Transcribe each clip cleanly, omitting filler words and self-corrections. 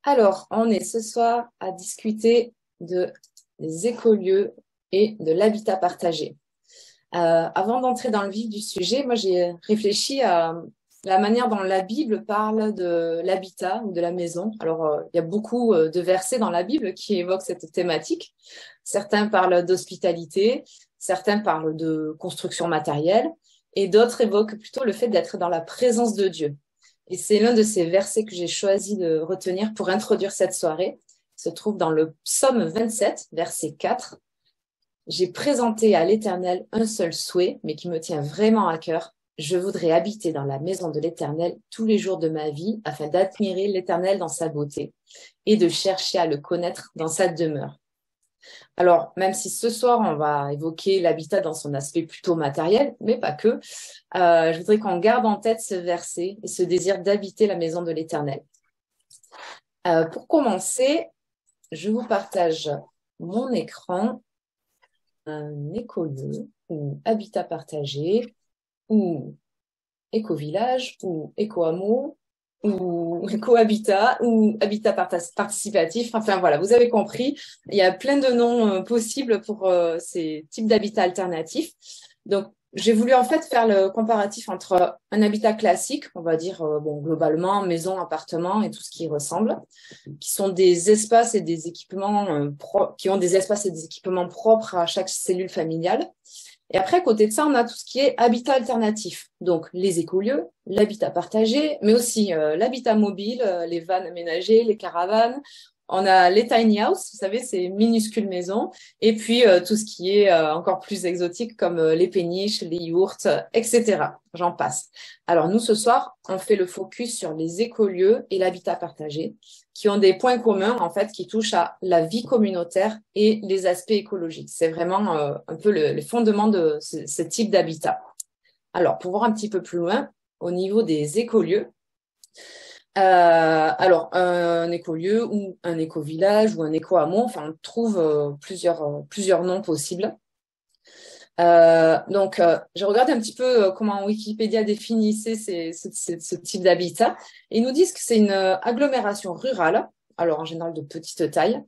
Alors, on est ce soir à discuter des écolieux et de l'habitat partagé. Avant d'entrer dans le vif du sujet, moi j'ai réfléchi à la manière dont la Bible parle de l'habitat ou de la maison. Alors, il y a beaucoup de versets dans la Bible qui évoquent cette thématique. Certains parlent d'hospitalité, certains parlent de construction matérielle, et d'autres évoquent plutôt le fait d'être dans la présence de Dieu. Et c'est l'un de ces versets que j'ai choisi de retenir pour introduire cette soirée. Il se trouve dans le psaume 27, verset 4. J'ai présenté à l'Éternel un seul souhait, mais qui me tient vraiment à cœur. Je voudrais habiter dans la maison de l'Éternel tous les jours de ma vie, afin d'admirer l'Éternel dans sa beauté et de chercher à le connaître dans sa demeure. Alors, même si ce soir, on va évoquer l'habitat dans son aspect plutôt matériel, mais pas que, je voudrais qu'on garde en tête ce verset et ce désir d'habiter la maison de l'Éternel. Pour commencer, je vous partage mon écran, un écolieu ou habitat partagé ou éco-village ou éco-hameau ou éco-habitat ou habitat participatif. Enfin voilà, vous avez compris, il y a plein de noms possibles pour ces types d'habitats alternatifs. Donc, j'ai voulu en fait faire le comparatif entre un habitat classique, on va dire globalement maison, appartement et tout ce qui y ressemble, qui sont des espaces et des équipements qui ont des espaces et des équipements propres à chaque cellule familiale. Et après, à côté de ça, on a tout ce qui est habitat alternatif. Donc, les écolieux, l'habitat partagé, mais aussi l'habitat mobile, les vannes aménagées, les caravanes. On a les tiny house, vous savez, ces minuscules maisons. Et puis, tout ce qui est encore plus exotique, comme les péniches, les yourtes, etc. J'en passe. Alors, nous, ce soir, on fait le focus sur les écolieux et l'habitat partagé, qui ont des points communs, en fait, qui touchent à la vie communautaire et les aspects écologiques. C'est vraiment un peu le fondement de ce type d'habitat. Alors, pour voir un petit peu plus loin, au niveau des écolieux, alors, un écolieu ou un éco-village ou un éco-hameau, enfin, on trouve plusieurs noms possibles. Donc, j'ai regardé un petit peu comment Wikipédia définissait ce type d'habitat. Ils nous disent que c'est une agglomération rurale, alors en général de petite taille,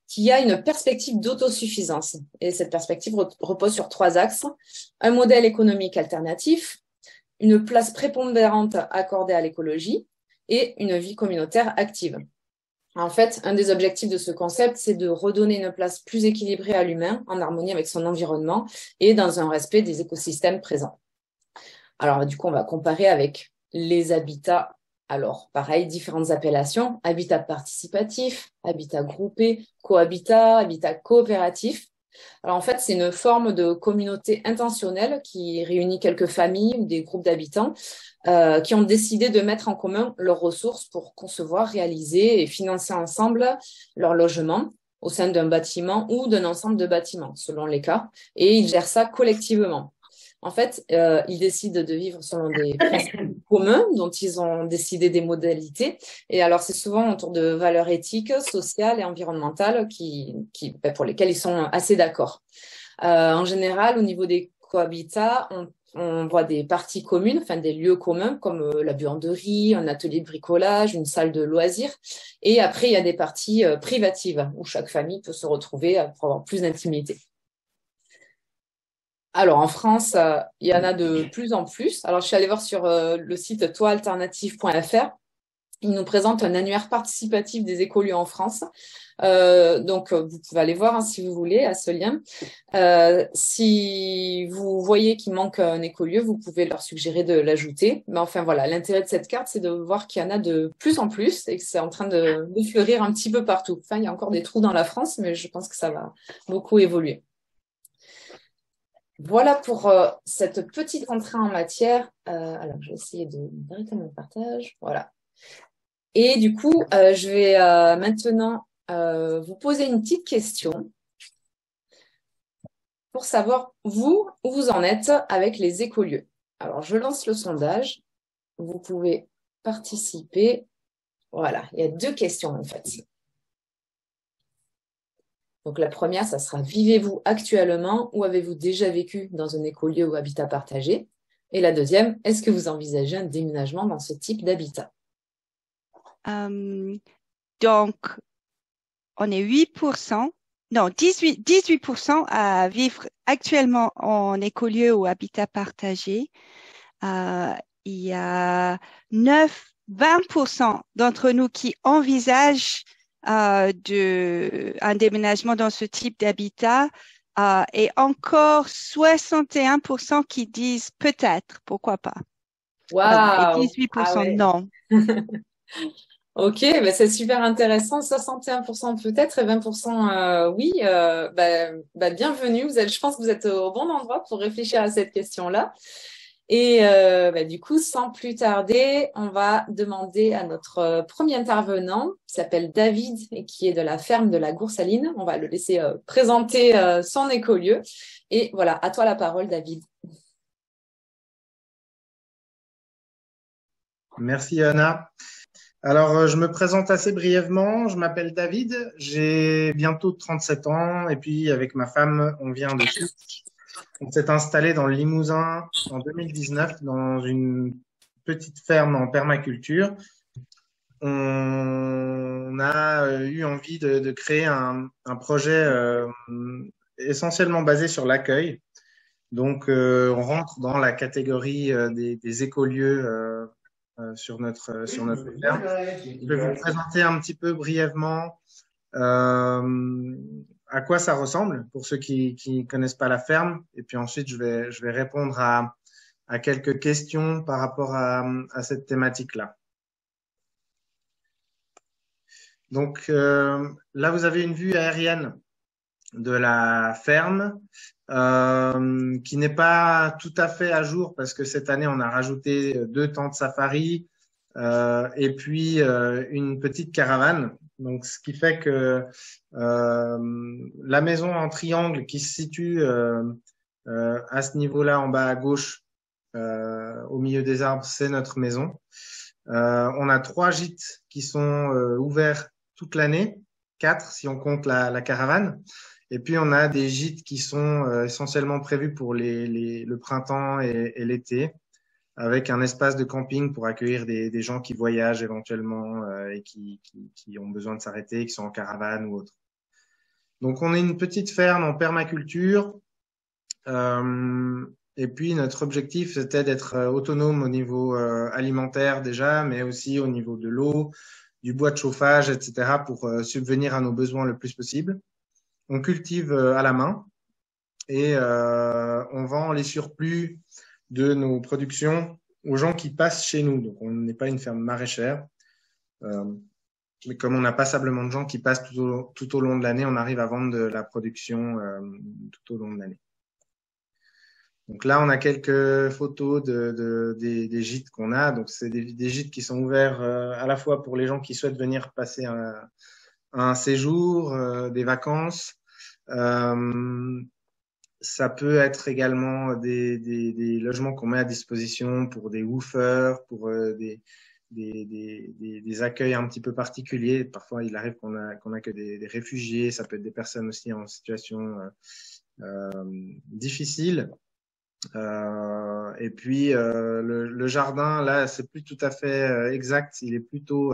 qui a une perspective d'autosuffisance. Et cette perspective repose sur trois axes. Un modèle économique alternatif, une place prépondérante accordée à l'écologie et une vie communautaire active. En fait, un des objectifs de ce concept, c'est de redonner une place plus équilibrée à l'humain, en harmonie avec son environnement et dans un respect des écosystèmes présents. Alors, du coup, on va comparer avec les habitats. Alors, pareil, différentes appellations, habitat participatif, habitat groupé, cohabitat, habitat coopératif. Alors, en fait, c'est une forme de communauté intentionnelle qui réunit quelques familles ou des groupes d'habitants qui ont décidé de mettre en commun leurs ressources pour concevoir, réaliser et financer ensemble leur logement au sein d'un bâtiment ou d'un ensemble de bâtiments, selon les cas, et ils gèrent ça collectivement. En fait, ils décident de vivre selon des principes communs dont ils ont décidé des modalités. Et alors, c'est souvent autour de valeurs éthiques, sociales et environnementales pour lesquelles ils sont assez d'accord. En général, au niveau des cohabitats, on voit des parties communes, enfin des lieux communs comme la buanderie, un atelier de bricolage, une salle de loisirs. Et après, il y a des parties privatives où chaque famille peut se retrouver pour avoir plus d'intimité. Alors, en France, il y en a de plus en plus. Alors, je suis allée voir sur le site toitalternative.fr. Il nous présente un annuaire participatif des écolieux en France. Donc, vous pouvez aller voir si vous voulez à ce lien. Si vous voyez qu'il manque un écolieu, vous pouvez leur suggérer de l'ajouter. Mais enfin, voilà, l'intérêt de cette carte, c'est de voir qu'il y en a de plus en plus et que c'est en train de fleurir un petit peu partout. Enfin, il y a encore des trous dans la France, mais je pense que ça va beaucoup évoluer. Voilà pour cette petite entrée en matière. Alors, je vais essayer d'arrêter mon partage. Voilà. Et du coup, je vais maintenant vous poser une petite question pour savoir, vous, où vous en êtes avec les écolieux. Alors, je lance le sondage. Vous pouvez participer. Voilà, il y a deux questions en fait. Donc, la première, ça sera, vivez-vous actuellement ou avez-vous déjà vécu dans un écolieu ou habitat partagé? Et la deuxième, est-ce que vous envisagez un déménagement dans ce type d'habitat? Donc, Donc, on est 8%, non, 18% à vivre actuellement en écolieu ou habitat partagé. Il y a 20% d'entre nous qui envisagent un déménagement dans ce type d'habitat et encore 61% qui disent peut-être, pourquoi pas. Voilà, et Waouh! Ah 18% ouais. non. Ok, ben c'est super intéressant. 61% peut-être et 20% oui. Bienvenue. Je pense que vous êtes au bon endroit pour réfléchir à cette question-là. Et du coup, sans plus tarder, on va demander à notre premier intervenant, qui s'appelle David et qui est de la ferme de la Goursaline. On va le laisser présenter son écolieu. Et voilà, à toi la parole, David. Merci Anna. Alors, je me présente assez brièvement. Je m'appelle David, j'ai bientôt 37 ans et puis avec ma femme, on vient de Suisse. On s'est installé dans le Limousin en 2019 dans une petite ferme en permaculture. On a eu envie de créer un projet essentiellement basé sur l'accueil. Donc, on rentre dans la catégorie des écolieux sur notre ferme. Je vais vous présenter un petit peu brièvement à quoi ça ressemble pour ceux qui connaissent pas la ferme. Et puis ensuite, je vais répondre à quelques questions par rapport à cette thématique-là. Donc là, vous avez une vue aérienne de la ferme qui n'est pas tout à fait à jour parce que cette année, on a rajouté 2 tentes safari et puis une petite caravane. Donc, ce qui fait que la maison en triangle qui se situe à ce niveau-là en bas à gauche, au milieu des arbres, c'est notre maison. On a 3 gîtes qui sont ouverts toute l'année, 4 si on compte la caravane. Et puis, on a des gîtes qui sont essentiellement prévus pour le printemps et l'été, avec un espace de camping pour accueillir des gens qui voyagent éventuellement et qui ont besoin de s'arrêter, qui sont en caravane ou autre. Donc, on est une petite ferme en permaculture. Et puis, notre objectif, c'était d'être autonome au niveau alimentaire déjà, mais aussi au niveau de l'eau, du bois de chauffage, etc., pour subvenir à nos besoins le plus possible. On cultive à la main et on vend les surplus de nos productions aux gens qui passent chez nous. Donc, on n'est pas une ferme maraîchère. Mais comme on a passablement de gens qui passent tout au long de l'année, on arrive à vendre de la production tout au long de l'année. Donc là, on a quelques photos des gîtes qu'on a. Donc, c'est des gîtes qui sont ouverts à la fois pour les gens qui souhaitent venir passer un séjour, des vacances. Ça peut être également des logements qu'on met à disposition pour des woofers, pour des accueils un petit peu particuliers. Parfois, il arrive qu'on a que des réfugiés. Ça peut être des personnes aussi en situation difficile. Et puis, le jardin, là, c'est plus tout à fait exact. Il est plutôt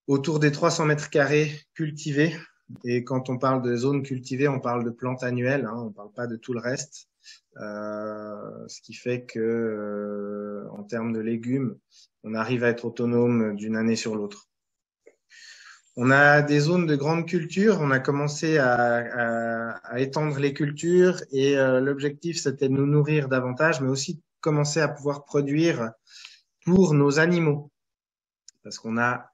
autour des 300 mètres carrés cultivés. Et quand on parle de zones cultivées, on parle de plantes annuelles, hein, on ne parle pas de tout le reste. Ce qui fait que, en termes de légumes, on arrive à être autonome d'une année sur l'autre. On a des zones de grande culture. On a commencé à étendre les cultures et l'objectif, c'était de nous nourrir davantage, mais aussi de commencer à pouvoir produire pour nos animaux. Parce qu'on a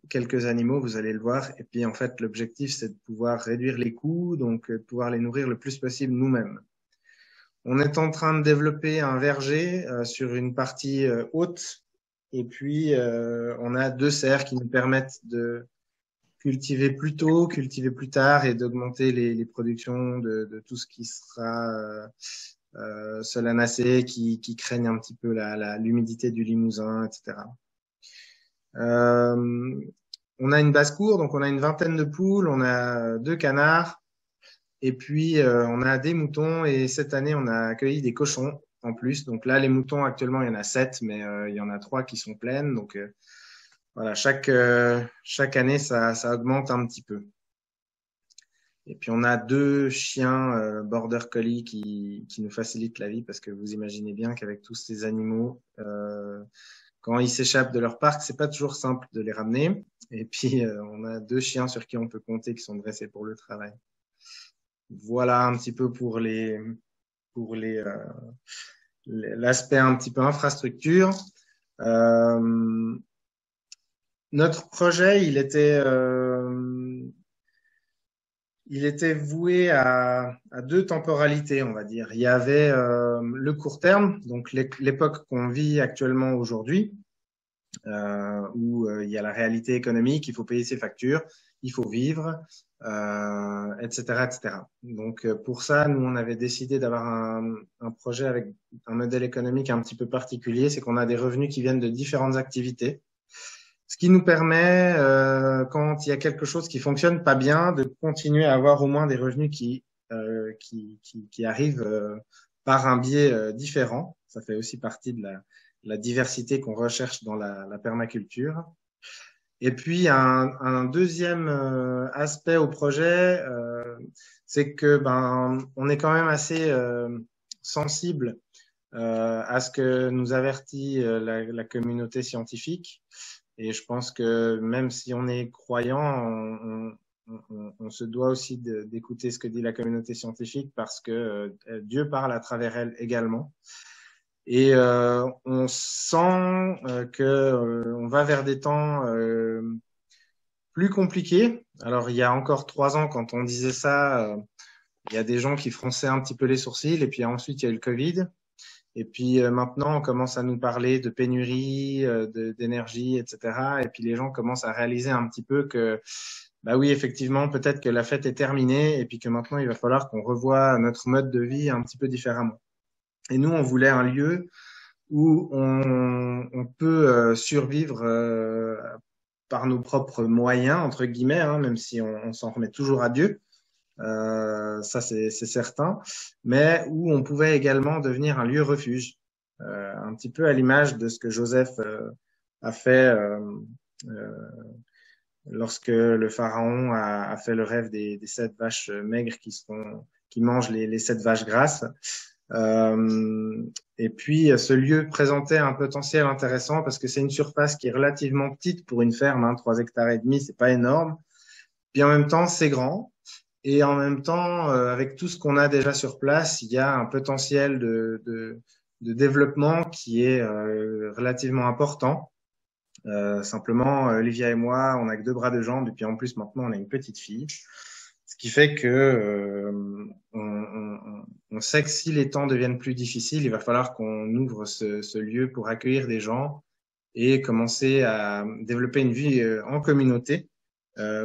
quelques animaux, vous allez le voir. Et puis, en fait, l'objectif, c'est de pouvoir réduire les coûts, donc de pouvoir les nourrir le plus possible nous-mêmes. On est en train de développer un verger sur une partie haute. Et puis, on a 2 serres qui nous permettent de cultiver plus tôt, cultiver plus tard et d'augmenter les productions de tout ce qui sera solanacées, qui craignent un petit peu l'humidité du Limousin, etc. On a une basse-cour, donc on a une vingtaine de poules, on a 2 canards, et puis on a des moutons, et cette année, on a accueilli des cochons en plus. Donc là, les moutons, actuellement, il y en a 7, mais il y en a 3 qui sont pleines. Donc voilà, chaque année, ça augmente un petit peu. Et puis, on a 2 chiens border collie qui nous facilitent la vie parce que vous imaginez bien qu'avec tous ces animaux, quand ils s'échappent de leur parc, c'est pas toujours simple de les ramener. Et puis, on a 2 chiens sur qui on peut compter qui sont dressés pour le travail. Voilà un petit peu pour l'aspect un petit peu infrastructure. Notre projet, il était voué à 2 temporalités, on va dire. Il y avait le court terme, donc l'époque qu'on vit actuellement aujourd'hui, où il y a la réalité économique, il faut payer ses factures, il faut vivre, etc., etc. Donc pour ça, nous, on avait décidé d'avoir un projet avec un modèle économique un petit peu particulier, c'est qu'on a des revenus qui viennent de différentes activités. Ce qui nous permet, quand il y a quelque chose qui fonctionne pas bien, de continuer à avoir au moins des revenus qui arrivent par un biais différent. Ça fait aussi partie de la diversité qu'on recherche dans la permaculture. Et puis un deuxième aspect au projet, c'est que on est quand même assez sensible à ce que nous avertit la communauté scientifique. Et je pense que même si on est croyant, on se doit aussi d'écouter ce que dit la communauté scientifique parce que Dieu parle à travers elle également. Et on sent on va vers des temps plus compliqués. Alors, il y a encore 3 ans, quand on disait ça, il y a des gens qui fronçaient un petit peu les sourcils. Et puis ensuite, il y a eu le Covid. Et puis maintenant, on commence à nous parler de pénurie, d'énergie, etc. Et puis les gens commencent à réaliser un petit peu que, bah oui, effectivement, peut-être que la fête est terminée et puis que maintenant, il va falloir qu'on revoie notre mode de vie un petit peu différemment. Et nous, on voulait un lieu où on peut survivre par nos propres moyens, entre guillemets, hein, même si on s'en remet toujours à Dieu. Ça c'est certain, mais où on pouvait également devenir un lieu refuge, un petit peu à l'image de ce que Joseph a fait lorsque le pharaon a fait le rêve des 7 vaches maigres qui mangent les 7 vaches grasses. Et puis ce lieu présentait un potentiel intéressant parce que c'est une surface qui est relativement petite pour une ferme, hein, 3,5 hectares, c'est pas énorme. Puis en même temps, c'est grand. Et en même temps, avec tout ce qu'on a déjà sur place, il y a un potentiel de développement qui est relativement important. Simplement, Olivia et moi, on n'a que 2 bras, 2 jambes, et puis en plus maintenant, on a une petite fille. Ce qui fait que on sait que si les temps deviennent plus difficiles, il va falloir qu'on ouvre ce lieu pour accueillir des gens et commencer à développer une vie en communauté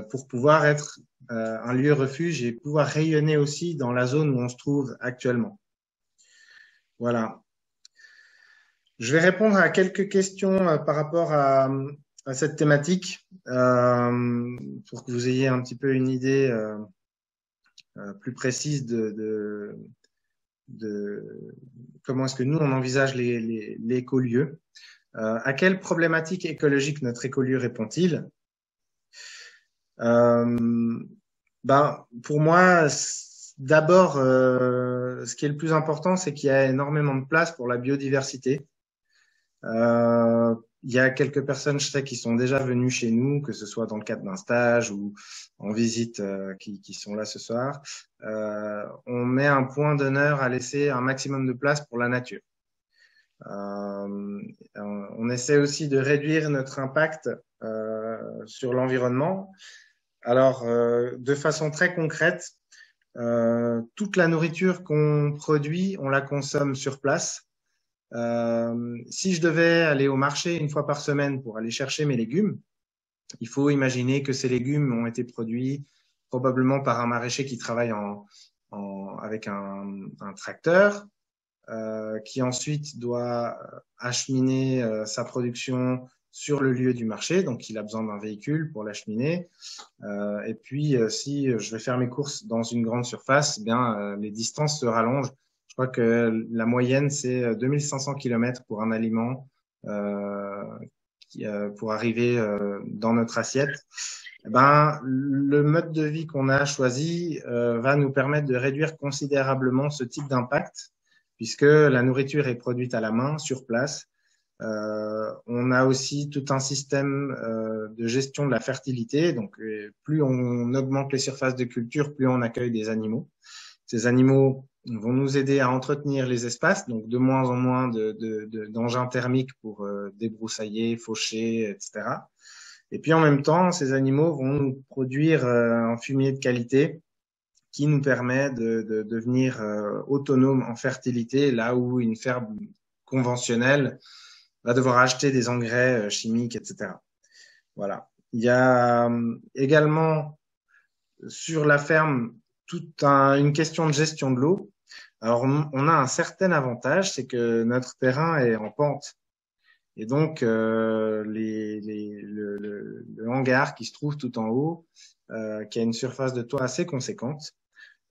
pour pouvoir être un lieu refuge et pouvoir rayonner aussi dans la zone où on se trouve actuellement. Voilà. Je vais répondre à quelques questions par rapport à cette thématique pour que vous ayez un petit peu une idée plus précise de comment est-ce que nous, on envisage les écolieux. À quelle problématique écologique notre écolieu répond-il? Pour moi, d'abord, ce qui est le plus important, c'est qu'il y a énormément de place pour la biodiversité. Il y a quelques personnes, je sais, qui sont déjà venues chez nous, que ce soit dans le cadre d'un stage ou en visite, qui sont là ce soir. On met un point d'honneur à laisser un maximum de place pour la nature. On essaie aussi de réduire notre impact sur l'environnement. Alors, de façon très concrète, toute la nourriture qu'on produit, on la consomme sur place. Si je devais aller au marché une fois par semaine pour aller chercher mes légumes, il faut imaginer que ces légumes ont été produits probablement par un maraîcher qui travaille avec un tracteur, qui ensuite doit acheminer sa production sur le lieu du marché, donc il a besoin d'un véhicule pour l'acheminer. Et puis, si je vais faire mes courses dans une grande surface, les distances se rallongent. Je crois que la moyenne, c'est 2500 km pour un aliment pour arriver dans notre assiette, ben, le mode de vie qu'on a choisi va nous permettre de réduire considérablement ce type d'impact, puisque la nourriture est produite à la main, sur place. On a aussi tout un système de gestion de la fertilité. Donc, plus on augmente les surfaces de culture, plus on accueille des animaux. Ces animaux vont nous aider à entretenir les espaces, donc de moins en moins d'engins thermiques pour débroussailler, faucher, etc. Et puis en même temps, ces animaux vont nous produire un fumier de qualité qui nous permet de devenir autonome en fertilité, là où une ferme conventionnelle va devoir acheter des engrais chimiques, etc. Voilà. Il y a également sur la ferme toute une question de gestion de l'eau. Alors, on a un certain avantage, c'est que notre terrain est en pente. Et donc, le hangar qui se trouve tout en haut, qui a une surface de toit assez conséquente,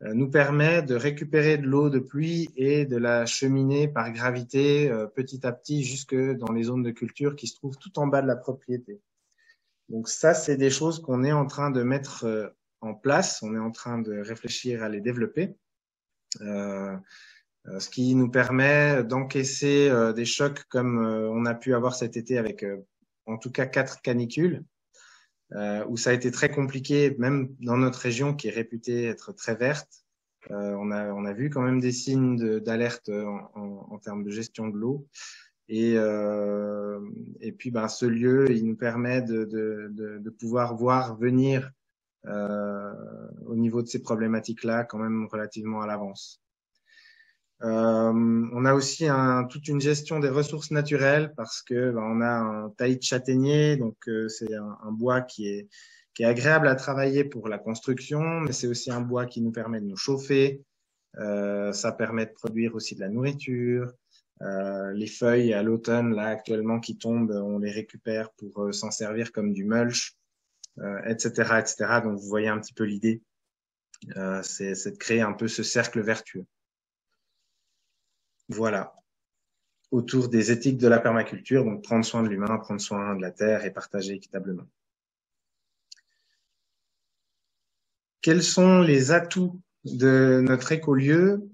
nous permet de récupérer de l'eau de pluie et de la cheminer par gravité petit à petit jusque dans les zones de culture qui se trouvent tout en bas de la propriété. Donc ça, c'est des choses qu'on est en train de mettre en place, on est en train de réfléchir à les développer, ce qui nous permet d'encaisser des chocs comme on a pu avoir cet été avec en tout cas 4 canicules, où ça a été très compliqué, même dans notre région qui est réputée être très verte. On a vu quand même des signes d'alerte en termes de gestion de l'eau. Et puis, ben, ce lieu, il nous permet de pouvoir voir venir au niveau de ces problématiques-là quand même relativement à l'avance. On a aussi toute une gestion des ressources naturelles parce que ben, on a un taillis de châtaignier, donc c'est un bois qui est agréable à travailler pour la construction, mais c'est aussi un bois qui nous permet de nous chauffer. Ça permet de produire aussi de la nourriture. Les feuilles à l'automne, là actuellement qui tombent, on les récupère pour s'en servir comme du mulch, etc., etc. Donc vous voyez un petit peu l'idée, c'est de créer un peu ce cercle vertueux. Voilà, autour des éthiques de la permaculture, donc prendre soin de l'humain, prendre soin de la terre et partager équitablement. Quels sont les atouts de notre écolieu?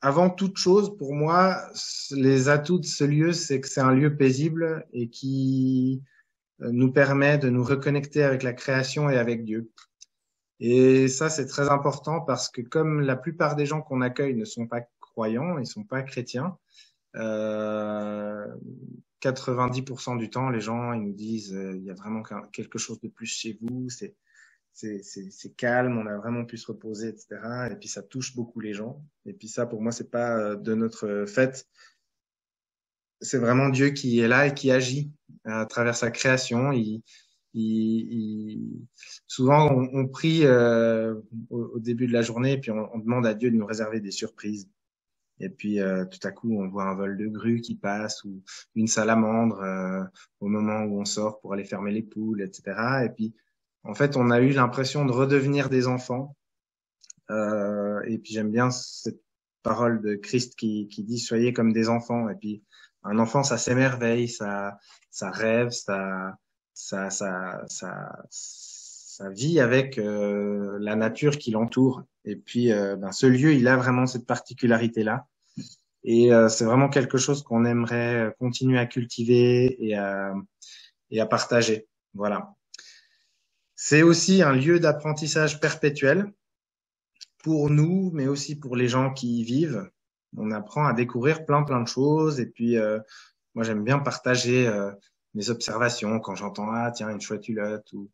Avant toute chose, pour moi, les atouts de ce lieu, c'est que c'est un lieu paisible et qui nous permet de nous reconnecter avec la création et avec Dieu. Et ça, c'est très important parce que comme la plupart des gens qu'on accueille ne sont pas croyants, ils sont pas chrétiens, 90% du temps, les gens, ils nous disent, il y a vraiment quelque chose de plus chez vous, c'est calme, on a vraiment pu se reposer, etc. Et puis ça touche beaucoup les gens. Et puis ça, pour moi, c'est pas de notre fait. C'est vraiment Dieu qui est là et qui agit à travers sa création. Souvent, on prie au début de la journée et puis on demande à Dieu de nous réserver des surprises. Et puis tout à coup, on voit un vol de grue qui passe ou une salamandre au moment où on sort pour aller fermer les poules, etc. Et puis, en fait, on a eu l'impression de redevenir des enfants. Et puis, j'aime bien cette parole de Christ qui dit « Soyez comme des enfants ». Et puis, un enfant, ça s'émerveille, ça rêve, ça vit avec la nature qui l'entoure. Et puis, ben, ce lieu, il a vraiment cette particularité-là. Et c'est vraiment quelque chose qu'on aimerait continuer à cultiver et à partager. Voilà. C'est aussi un lieu d'apprentissage perpétuel pour nous, mais aussi pour les gens qui y vivent. On apprend à découvrir plein de choses. Et puis, moi, j'aime bien partager mes observations quand j'entends tiens, une chouette hulotte ou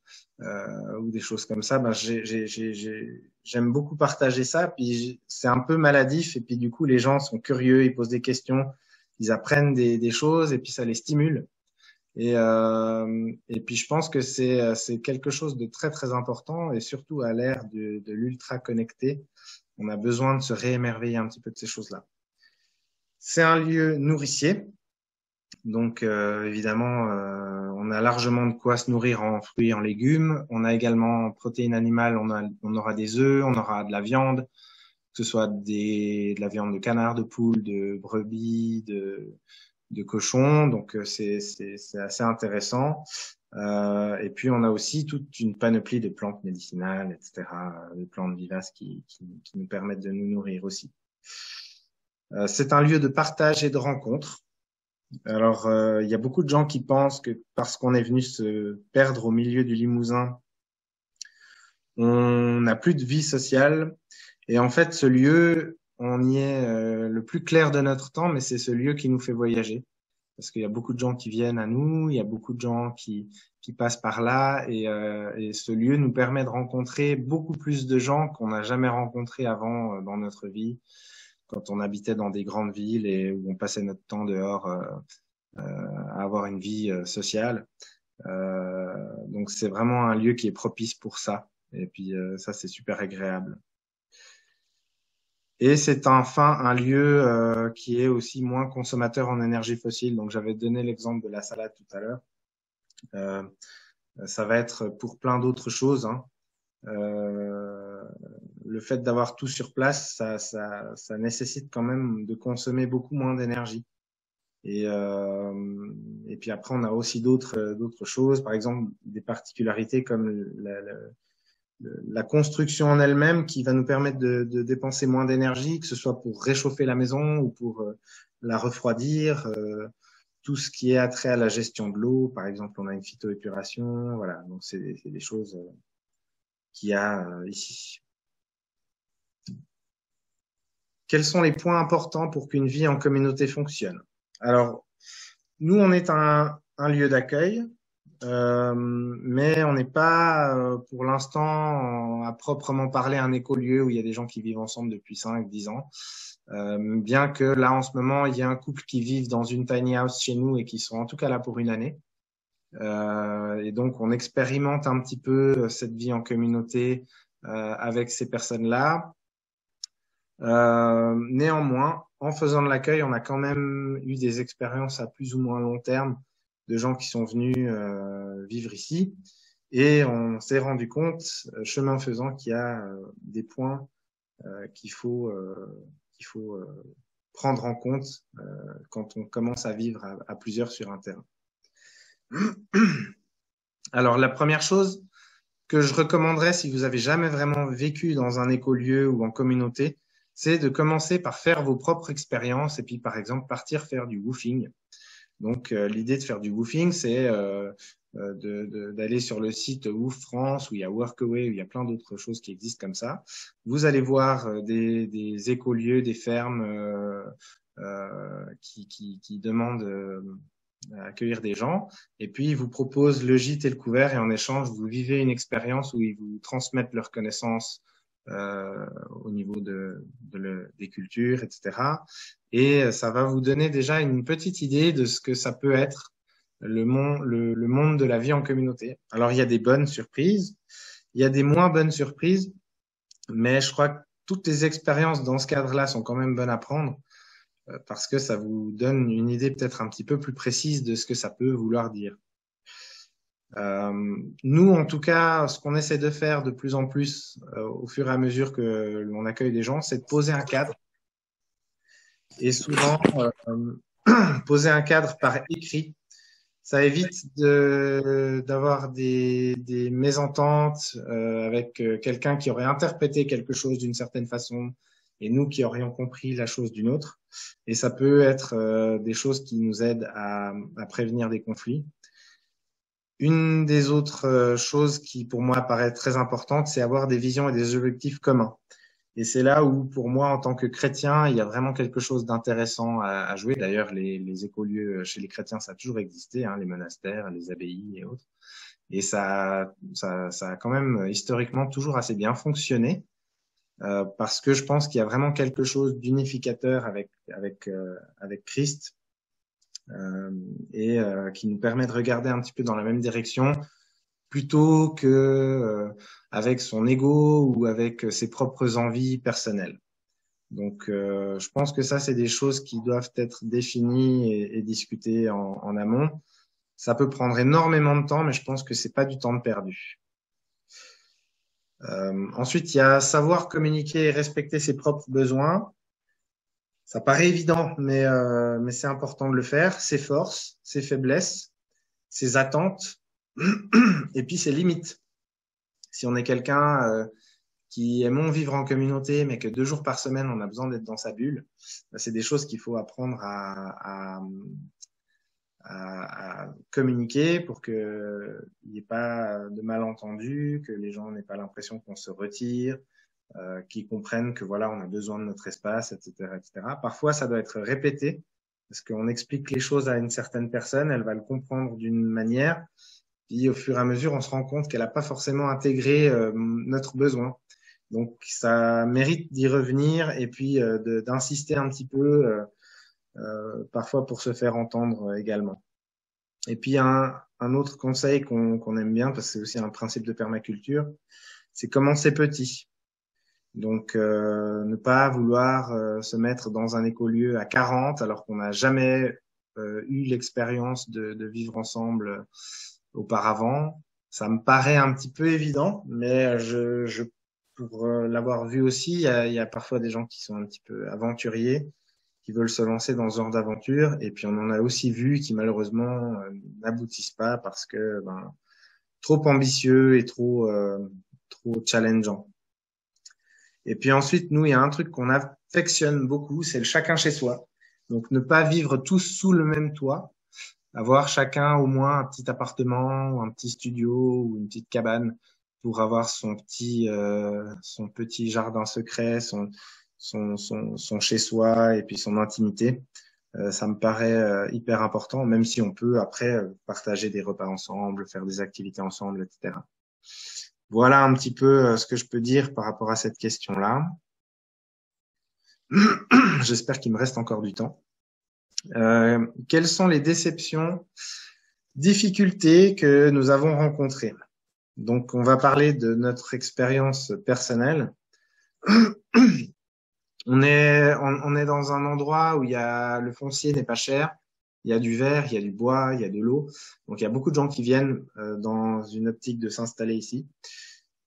des choses comme ça. Ben, j'aime beaucoup partager ça. Puis c'est un peu maladif. Et puis du coup, les gens sont curieux, ils posent des questions, ils apprennent des choses et puis ça les stimule. Et puis je pense que c'est quelque chose de très très important et surtout à l'ère de l'ultra connecté, on a besoin de se réémerveiller un petit peu de ces choses-là. C'est un lieu nourricier. Donc évidemment, on a largement de quoi se nourrir en fruits et en légumes. On a également en protéines animales, on aura des œufs, on aura de la viande, que ce soit de la viande de canard, de poule, de brebis, de cochons, donc c'est assez intéressant. Et puis on a aussi toute une panoplie de plantes médicinales, etc., de plantes vivaces qui nous permettent de nous nourrir aussi. C'est un lieu de partage et de rencontre. Alors, il y a beaucoup de gens qui pensent que parce qu'on est venu se perdre au milieu du Limousin, on n'a plus de vie sociale. Et en fait, ce lieu, on y est le plus clair de notre temps, mais c'est ce lieu qui nous fait voyager. Parce qu'il y a beaucoup de gens qui viennent à nous, il y a beaucoup de gens qui passent par là, et ce lieu nous permet de rencontrer beaucoup plus de gens qu'on n'a jamais rencontrés avant dans notre vie, quand on habitait dans des grandes villes et où on passait notre temps dehors à avoir une vie sociale. Donc c'est vraiment un lieu qui est propice pour ça. Et puis ça, c'est super agréable. Et c'est enfin un lieu qui est aussi moins consommateur en énergie fossile. Donc j'avais donné l'exemple de la salade tout à l'heure. Ça va être pour plein d'autres choses, hein. Le fait d'avoir tout sur place, ça nécessite quand même de consommer beaucoup moins d'énergie. Et puis après, on a aussi d'autres choses, par exemple des particularités comme la construction en elle-même qui va nous permettre de dépenser moins d'énergie, que ce soit pour réchauffer la maison ou pour la refroidir. Tout ce qui est attrait à la gestion de l'eau, par exemple, on a une phytoépuration, voilà. Donc c'est des choses qu'il y a ici. Quels sont les points importants pour qu'une vie en communauté fonctionne? Alors, nous, on est un lieu d'accueil, mais on n'est pas, pour l'instant, à proprement parler, un écolieu où il y a des gens qui vivent ensemble depuis 5-10 ans. Bien que là, en ce moment, il y a un couple qui vit dans une tiny house chez nous et qui sont en tout cas là pour une année. Et donc, on expérimente un petit peu cette vie en communauté avec ces personnes-là. Néanmoins, en faisant de l'accueil, on a quand même eu des expériences à plus ou moins long terme de gens qui sont venus vivre ici. Et on s'est rendu compte, chemin faisant, qu'il y a des points qu'il faut prendre en compte quand on commence à vivre à plusieurs sur un terrain. Alors, la première chose que je recommanderais si vous avez jamais vraiment vécu dans un écolieu ou en communauté, c'est de commencer par faire vos propres expériences et puis, par exemple, partir faire du woofing. Donc, l'idée de faire du woofing, c'est d'aller sur le site Woof France où il y a Workaway, où il y a plein d'autres choses qui existent comme ça. Vous allez voir des écolieux, des fermes qui demandent à accueillir des gens, et puis ils vous proposent le gîte et le couvert, et en échange, vous vivez une expérience où ils vous transmettent leurs connaissances au niveau des cultures, etc. Et ça va vous donner déjà une petite idée de ce que ça peut être le monde de la vie en communauté. Alors, il y a des bonnes surprises, il y a des moins bonnes surprises, mais je crois que toutes les expériences dans ce cadre-là sont quand même bonnes à prendre parce que ça vous donne une idée peut-être un petit peu plus précise de ce que ça peut vouloir dire. Nous, en tout cas, ce qu'on essaie de faire de plus en plus au fur et à mesure que l'on accueille des gens, c'est de poser un cadre. Et souvent, poser un cadre par écrit, ça évite d'avoir des mésententes avec quelqu'un qui aurait interprété quelque chose d'une certaine façon et nous qui aurions compris la chose d'une autre. Et ça peut être des choses qui nous aident à prévenir des conflits. Une des autres choses qui, pour moi, paraît très importante, c'est avoir des visions et des objectifs communs. Et c'est là où, pour moi, en tant que chrétien, il y a vraiment quelque chose d'intéressant à jouer. D'ailleurs, les écolieux chez les chrétiens, ça a toujours existé, hein, les monastères, les abbayes et autres. Et ça a quand même historiquement toujours assez bien fonctionné parce que je pense qu'il y a vraiment quelque chose d'unificateur avec Christ et qui nous permet de regarder un petit peu dans la même direction plutôt que avec son ego ou avec ses propres envies personnelles. Donc, je pense que ça, c'est des choses qui doivent être définies et discutées en amont. Ça peut prendre énormément de temps, mais je pense que c'est pas du temps de perdu. Ensuite, il y a savoir communiquer et respecter ses propres besoins. Ça paraît évident, mais c'est important de le faire. Ses forces, ses faiblesses, ses attentes et puis ses limites. Si on est quelqu'un qui aimons vivre en communauté, mais que 2 jours par semaine, on a besoin d'être dans sa bulle, c'est des choses qu'il faut apprendre à communiquer pour qu'il n'y ait pas de malentendus, que les gens n'aient pas l'impression qu'on se retire, qu'ils comprennent que voilà, on a besoin de notre espace, etc., etc. Parfois, ça doit être répété parce qu'on explique les choses à une certaine personne, elle va le comprendre d'une manière, puis au fur et à mesure, on se rend compte qu'elle n'a pas forcément intégré notre besoin. Donc, ça mérite d'y revenir et puis d'insister un petit peu, parfois pour se faire entendre également. Et puis, un autre conseil qu'on aime bien, parce que c'est aussi un principe de permaculture, c'est commencer petit. Donc, ne pas vouloir se mettre dans un écolieu à 40 alors qu'on n'a jamais eu l'expérience de vivre ensemble auparavant. Ça me paraît un petit peu évident, mais pour l'avoir vu aussi, il y a parfois des gens qui sont un petit peu aventuriers, qui veulent se lancer dans ce genre d'aventure, et puis on en a aussi vu qui malheureusement n'aboutissent pas parce que trop ambitieux et trop challengeant. Et puis ensuite, nous, il y a un truc qu'on affectionne beaucoup, c'est le chacun chez soi. Donc ne pas vivre tous sous le même toit, avoir chacun au moins un petit appartement ou un petit studio ou une petite cabane pour avoir son petit jardin secret, son chez-soi et puis son intimité. Ça me paraît hyper important, même si on peut après partager des repas ensemble, faire des activités ensemble, etc. Voilà un petit peu ce que je peux dire par rapport à cette question-là. J'espère qu'il me reste encore du temps. Quelles sont les déceptions, difficultés que nous avons rencontrées? Donc, on va parler de notre expérience personnelle. On est dans un endroit où le foncier n'est pas cher. Il y a du verre, il y a du bois, il y a de l'eau. Donc, il y a beaucoup de gens qui viennent dans une optique de s'installer ici.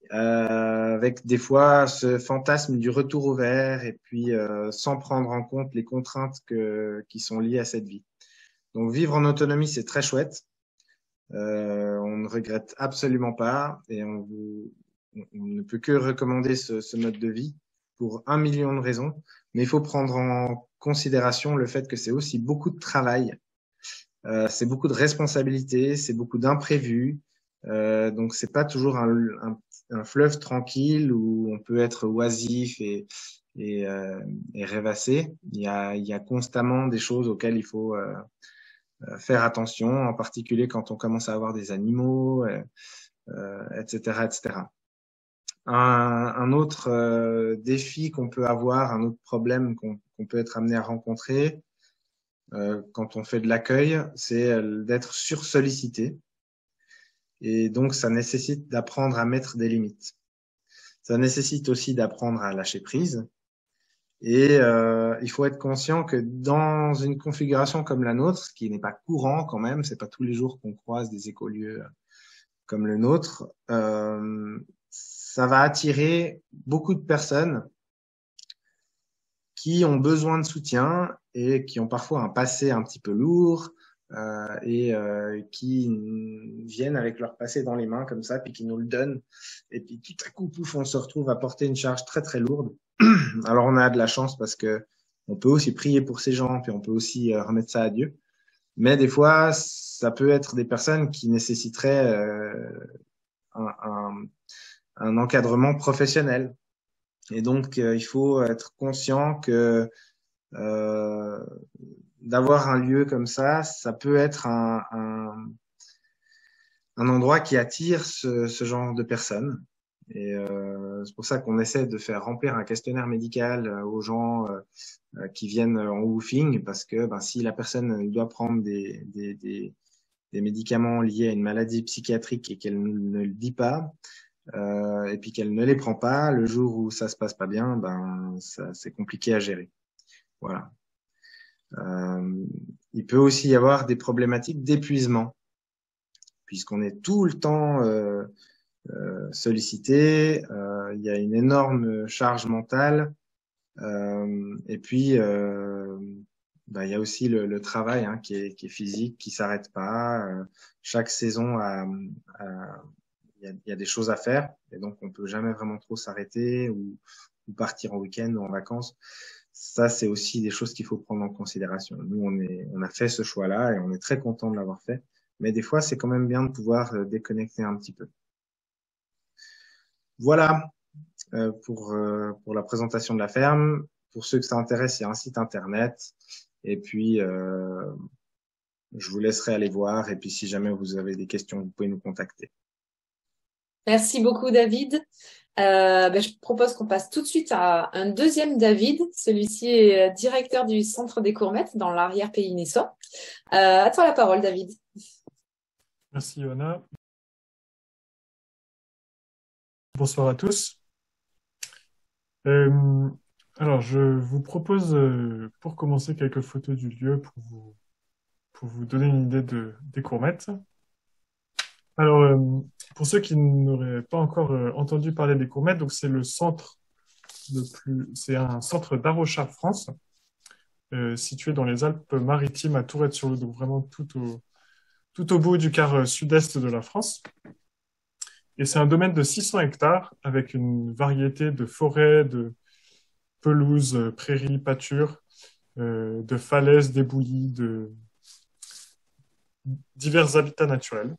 Avec des fois ce fantasme du retour au vert et puis sans prendre en compte les contraintes qui sont liées à cette vie. Donc vivre en autonomie, c'est très chouette. On ne regrette absolument pas et on ne peut que recommander ce mode de vie pour 1 million de raisons. Mais il faut prendre en considération le fait que c'est aussi beaucoup de travail, c'est beaucoup de responsabilités, c'est beaucoup d'imprévus. Donc c'est pas toujours un fleuve tranquille où on peut être oisif et rêvasser. Il y a constamment des choses auxquelles il faut faire attention, en particulier quand on commence à avoir des animaux, etc., etc. Un autre défi qu'on peut avoir, un autre problème qu'on peut être amené à rencontrer quand on fait de l'accueil, c'est d'être sursollicité. Et donc, ça nécessite d'apprendre à mettre des limites. Ça nécessite aussi d'apprendre à lâcher prise. Et il faut être conscient que dans une configuration comme la nôtre, ce qui n'est pas courant quand même, c'est pas tous les jours qu'on croise des écolieux comme le nôtre, ça va attirer beaucoup de personnes qui ont besoin de soutien et qui ont parfois un passé un petit peu lourd, et qui viennent avec leur passé dans les mains comme ça, puis qui nous le donnent. Et puis tout à coup, pouf, on se retrouve à porter une charge très très lourde. Alors on a de la chance parce que on peut aussi prier pour ces gens, puis on peut aussi remettre ça à Dieu. Mais des fois, ça peut être des personnes qui nécessiteraient un encadrement professionnel. Et donc, il faut être conscient que d'avoir un lieu comme ça peut être un endroit qui attire ce genre de personnes. Et c'est pour ça qu'on essaie de faire remplir un questionnaire médical aux gens qui viennent en woofing, parce que si la personne doit prendre des médicaments liés à une maladie psychiatrique et qu'elle ne le dit pas, et puis qu'elle ne les prend pas, le jour où ça se passe pas bien, c'est compliqué à gérer. Voilà. Il peut aussi y avoir des problématiques d'épuisement, puisqu'on est tout le temps sollicité. Il y a une énorme charge mentale Et puis, bah, il y a aussi le travail hein, qui est physique, qui s'arrête pas. Chaque saison il y a des choses à faire et donc on peut jamais vraiment trop s'arrêter ou partir en week-end ou en vacances. Ça, c'est aussi des choses qu'il faut prendre en considération. Nous, on a fait ce choix-là et on est très content de l'avoir fait. Mais des fois, c'est quand même bien de pouvoir déconnecter un petit peu. Voilà pour la présentation de la ferme. Pour ceux que ça intéresse, il y a un site internet. Et puis, je vous laisserai aller voir. Et puis, si jamais vous avez des questions, vous pouvez nous contacter. Merci beaucoup, David. Je propose qu'on passe tout de suite à un deuxième David. Celui-ci est directeur du Centre des Courmettes dans l'arrière-pays niçois. À toi la parole, David. Merci, Johanna. Bonsoir à tous. Alors, je vous propose, pour commencer, quelques photos du lieu pour vous donner une idée des courmettes. Alors, pour ceux qui n'auraient pas encore entendu parler des courmettes, donc c'est c'est un centre d'Arocha, France, situé dans les Alpes-Maritimes à Tourette-sur-Lot, donc vraiment tout au bout du quart sud-est de la France. Et c'est un domaine de 600 hectares avec une variété de forêts, de pelouses, prairies, pâtures, de falaises débouillies, de divers habitats naturels.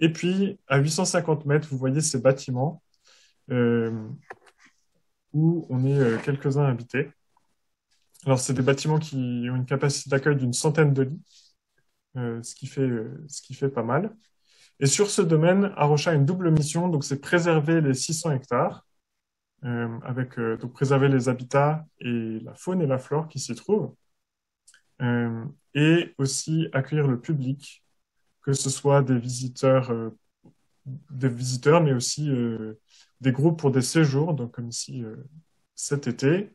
Et puis, à 850 mètres, vous voyez ces bâtiments où on est quelques-uns habités. Alors, c'est des bâtiments qui ont une capacité d'accueil d'une centaine de lits, ce qui fait pas mal. Et sur ce domaine, Arocha a une double mission, donc c'est préserver les 600 hectares, donc préserver les habitats et la faune et la flore qui s'y trouvent, et aussi accueillir le public, que ce soit des visiteurs, mais aussi des groupes pour des séjours, donc comme ici cet été,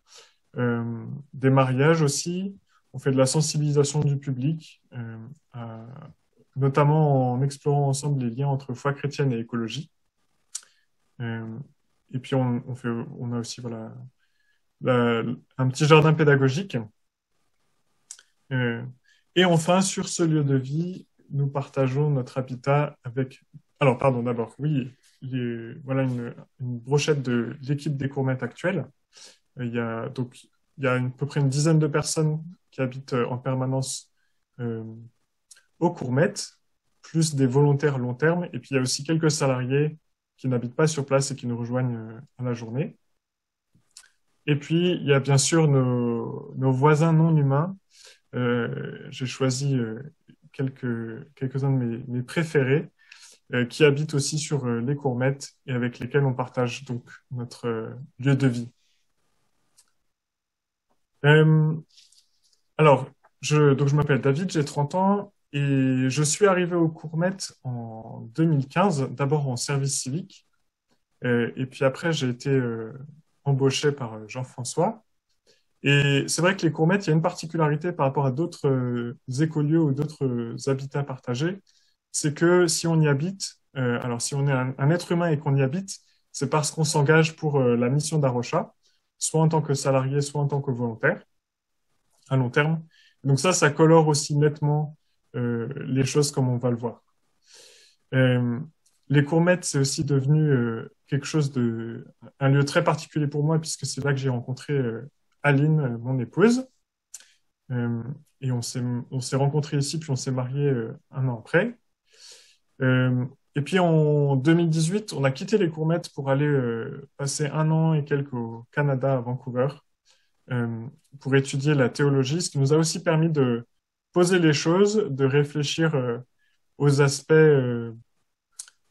des mariages aussi. On fait de la sensibilisation du public, notamment en explorant ensemble les liens entre foi chrétienne et écologie. Et puis on a aussi voilà, un petit jardin pédagogique. Et enfin, sur ce lieu de vie, nous partageons notre habitat avec... Alors, pardon, d'abord, oui, voilà une brochette de l'équipe des Courmettes actuelle. Il y a à peu près une dizaine de personnes qui habitent en permanence aux Courmettes, plus des volontaires long terme. Et puis, il y a aussi quelques salariés qui n'habitent pas sur place et qui nous rejoignent à la journée. Et puis, il y a bien sûr nos voisins non humains. J'ai choisi quelques-uns de mes préférés qui habitent aussi sur les Courmettes et avec lesquels on partage donc notre lieu de vie. Alors, je m'appelle David, j'ai 30 ans et je suis arrivé aux Courmettes en 2015, d'abord en service civique et puis après j'ai été embauché par Jean-François. Et c'est vrai que les Courmettes, il y a une particularité par rapport à d'autres écolieux ou d'autres habitats partagés, c'est que si on y habite, alors si on est un être humain et qu'on y habite, c'est parce qu'on s'engage pour la mission d'Arocha, soit en tant que salarié, soit en tant que volontaire, à long terme. Donc ça colore aussi nettement les choses comme on va le voir. Les Courmettes, c'est aussi devenu un lieu très particulier pour moi, puisque c'est là que j'ai rencontré Aline, mon épouse. Et on s'est rencontrés ici, puis on s'est mariés un an après. Et puis en 2018, on a quitté les Courmettes pour aller passer un an et quelques au Canada, à Vancouver, pour étudier la théologie, ce qui nous a aussi permis de poser les choses, de réfléchir aux aspects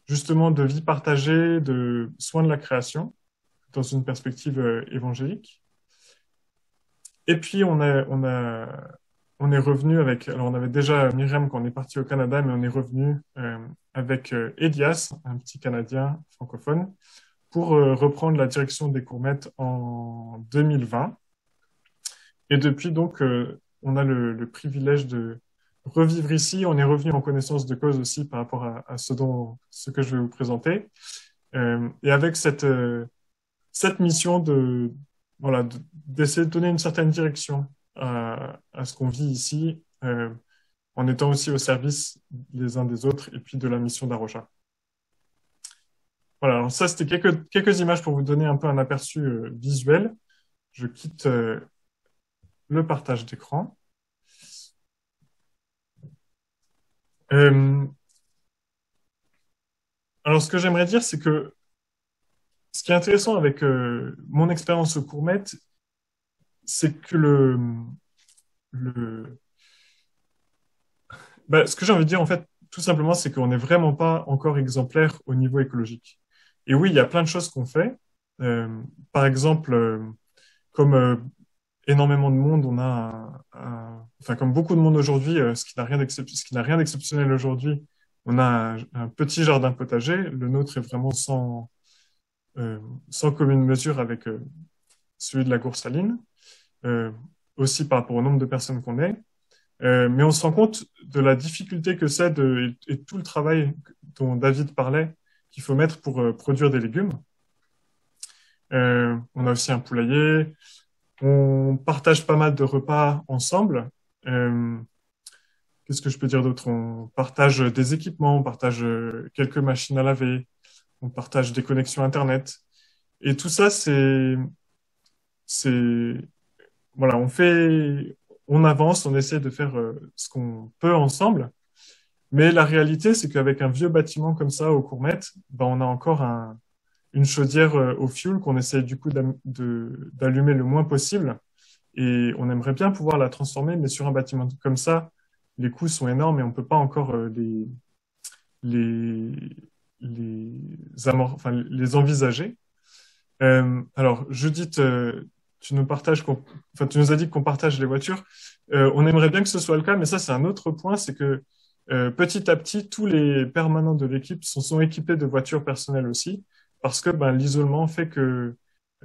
justement de vie partagée, de soins de la création, dans une perspective évangélique. Et puis on est revenu avec, alors on avait déjà Myriam quand on est parti au Canada, mais on est revenu avec Elias, un petit Canadien francophone, pour reprendre la direction des Courmettes en 2020. Et depuis donc, on a le privilège de revivre ici. On est revenu en connaissance de cause aussi par rapport à ce que je vais vous présenter. Et avec cette mission voilà, d'essayer de donner une certaine direction à ce qu'on vit ici, en étant aussi au service les uns des autres et puis de la mission d'Arocha. Voilà, alors ça, c'était quelques images pour vous donner un peu un aperçu visuel. Je quitte le partage d'écran. Euh, alors, ce que j'aimerais dire, c'est que ce qui est intéressant avec mon expérience au Courmet, c'est que le, ce que j'ai envie de dire, en fait, tout simplement, c'est qu'on n'est vraiment pas encore exemplaire au niveau écologique. Et oui, il y a plein de choses qu'on fait. Euh, Par exemple, comme énormément de monde, on a, enfin, comme beaucoup de monde aujourd'hui, ce qui n'a rien d'exceptionnel aujourd'hui, on a un petit jardin potager. Le nôtre est vraiment sans commune mesure avec celui de la Coursaline, euh, aussi par rapport au nombre de personnes qu'on est. Mais on se rend compte de la difficulté que c'est et tout le travail dont David parlait qu'il faut mettre pour produire des légumes. On a aussi un poulailler. On partage pas mal de repas ensemble. Euh, Qu'est-ce que je peux dire d'autre? On partage des équipements, on partage quelques machines à laver, on partage des connexions Internet. Et tout ça, c'est, voilà, on avance, on essaie de faire ce qu'on peut ensemble. Mais la réalité, c'est qu'avec un vieux bâtiment comme ça au Courmette, ben, on a encore une chaudière au fioul qu'on essaie du coup d'allumer le moins possible. Et on aimerait bien pouvoir la transformer, mais sur un bâtiment comme ça, les coûts sont énormes et on peut pas encore les, enfin, les envisager. Alors, Judith, enfin, tu nous as dit qu'on partage les voitures. On aimerait bien que ce soit le cas, mais ça, c'est un autre point, c'est que petit à petit, tous les permanents de l'équipe sont équipés de voitures personnelles aussi, parce que ben, l'isolement fait que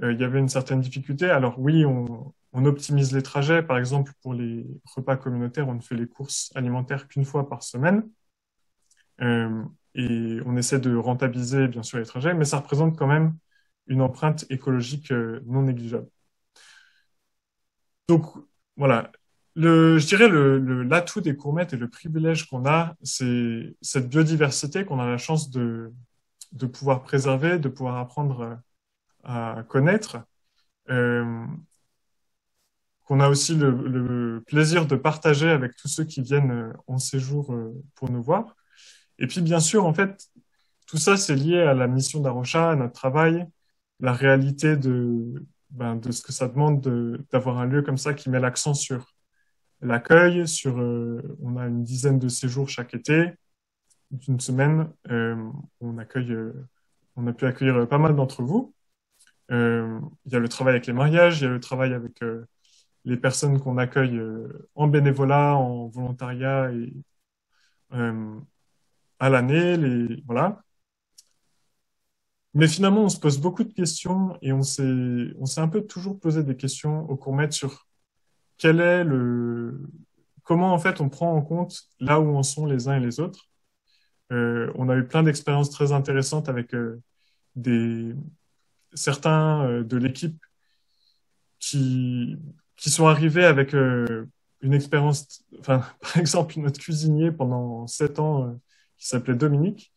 il y avait une certaine difficulté. Alors oui, on optimise les trajets. Par exemple, pour les repas communautaires, on ne fait les courses alimentaires qu'une fois par semaine. Euh, et on essaie de rentabiliser, bien sûr, les trajets, mais ça représente quand même une empreinte écologique non négligeable. Donc, voilà. Je dirais l'atout des courmettes et le privilège qu'on a, c'est cette biodiversité qu'on a la chance de pouvoir préserver, de pouvoir apprendre à connaître, euh, qu'on a aussi le plaisir de partager avec tous ceux qui viennent en séjour pour nous voir. Et puis, bien sûr, en fait, tout ça, c'est lié à la mission d'Arocha, à notre travail, la réalité de ce que ça demande d'avoir un lieu comme ça qui met l'accent sur l'accueil, on a une dizaine de séjours chaque été, d'une semaine, on a pu accueillir pas mal d'entre vous. Il y a le travail avec les mariages, il y a le travail avec les personnes qu'on accueille en bénévolat, en volontariat et euh, à l'année, voilà. Mais finalement, on se pose beaucoup de questions et on s'est un peu toujours posé des questions au Courmette sur quel est comment en fait on prend en compte là où en sont les uns et les autres. On a eu plein d'expériences très intéressantes avec des, certains de l'équipe qui, qui sont arrivés avec une expérience, enfin, par exemple, notre cuisinier pendant 7 ans, qui s'appelait Dominique,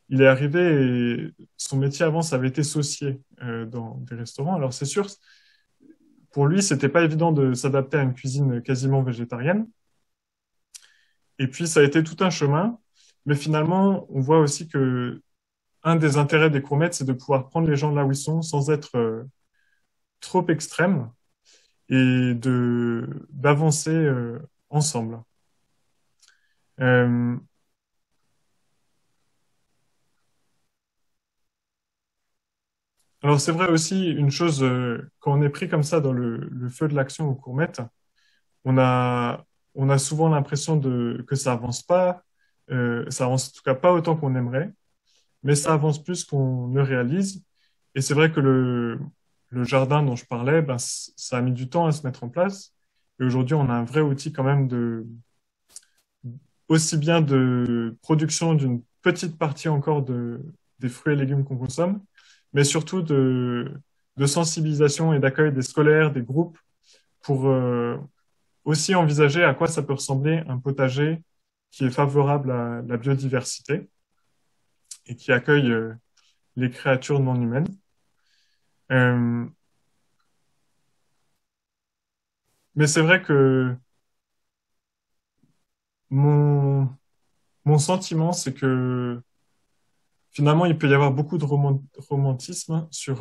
il est arrivé et son métier avant, ça avait été saucier dans des restaurants. Alors, c'est sûr, pour lui, c'était pas évident de s'adapter à une cuisine quasiment végétarienne. Et puis, ça a été tout un chemin. Mais finalement, on voit aussi que un des intérêts des courmettes, c'est de pouvoir prendre les gens là où ils sont sans être trop extrêmes et d'avancer ensemble. Euh, alors c'est vrai aussi une chose, quand on est pris comme ça dans le feu de l'action aux courmettes, on a, on a souvent l'impression que ça avance pas, ça avance en tout cas pas autant qu'on aimerait, mais ça avance plus qu'on ne réalise. Et c'est vrai que le jardin dont je parlais, ben, ça a mis du temps à se mettre en place. Et aujourd'hui, on a un vrai outil quand même aussi bien de production d'une petite partie encore des fruits et légumes qu'on consomme, mais surtout de sensibilisation et d'accueil des scolaires, des groupes, pour aussi envisager à quoi ça peut ressembler un potager qui est favorable à la biodiversité et qui accueille les créatures non humaines. Mais c'est vrai que mon, mon sentiment, c'est que finalement, il peut y avoir beaucoup de romantisme sur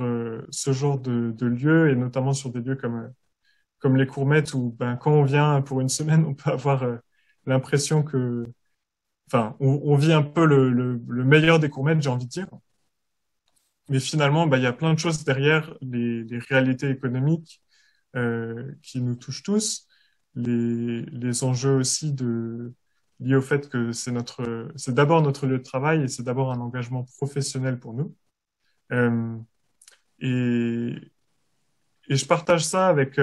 ce genre de lieux, et notamment sur des lieux comme les Courmettes, où ben, quand on vient pour une semaine, on peut avoir l'impression que, enfin, on vit un peu le meilleur des Courmettes, j'ai envie de dire. Mais finalement, ben, il y a plein de choses derrière les réalités économiques qui nous touchent tous, les enjeux aussi liés au fait que c'est d'abord notre lieu de travail et c'est d'abord un engagement professionnel pour nous. Euh, et, et je partage ça avec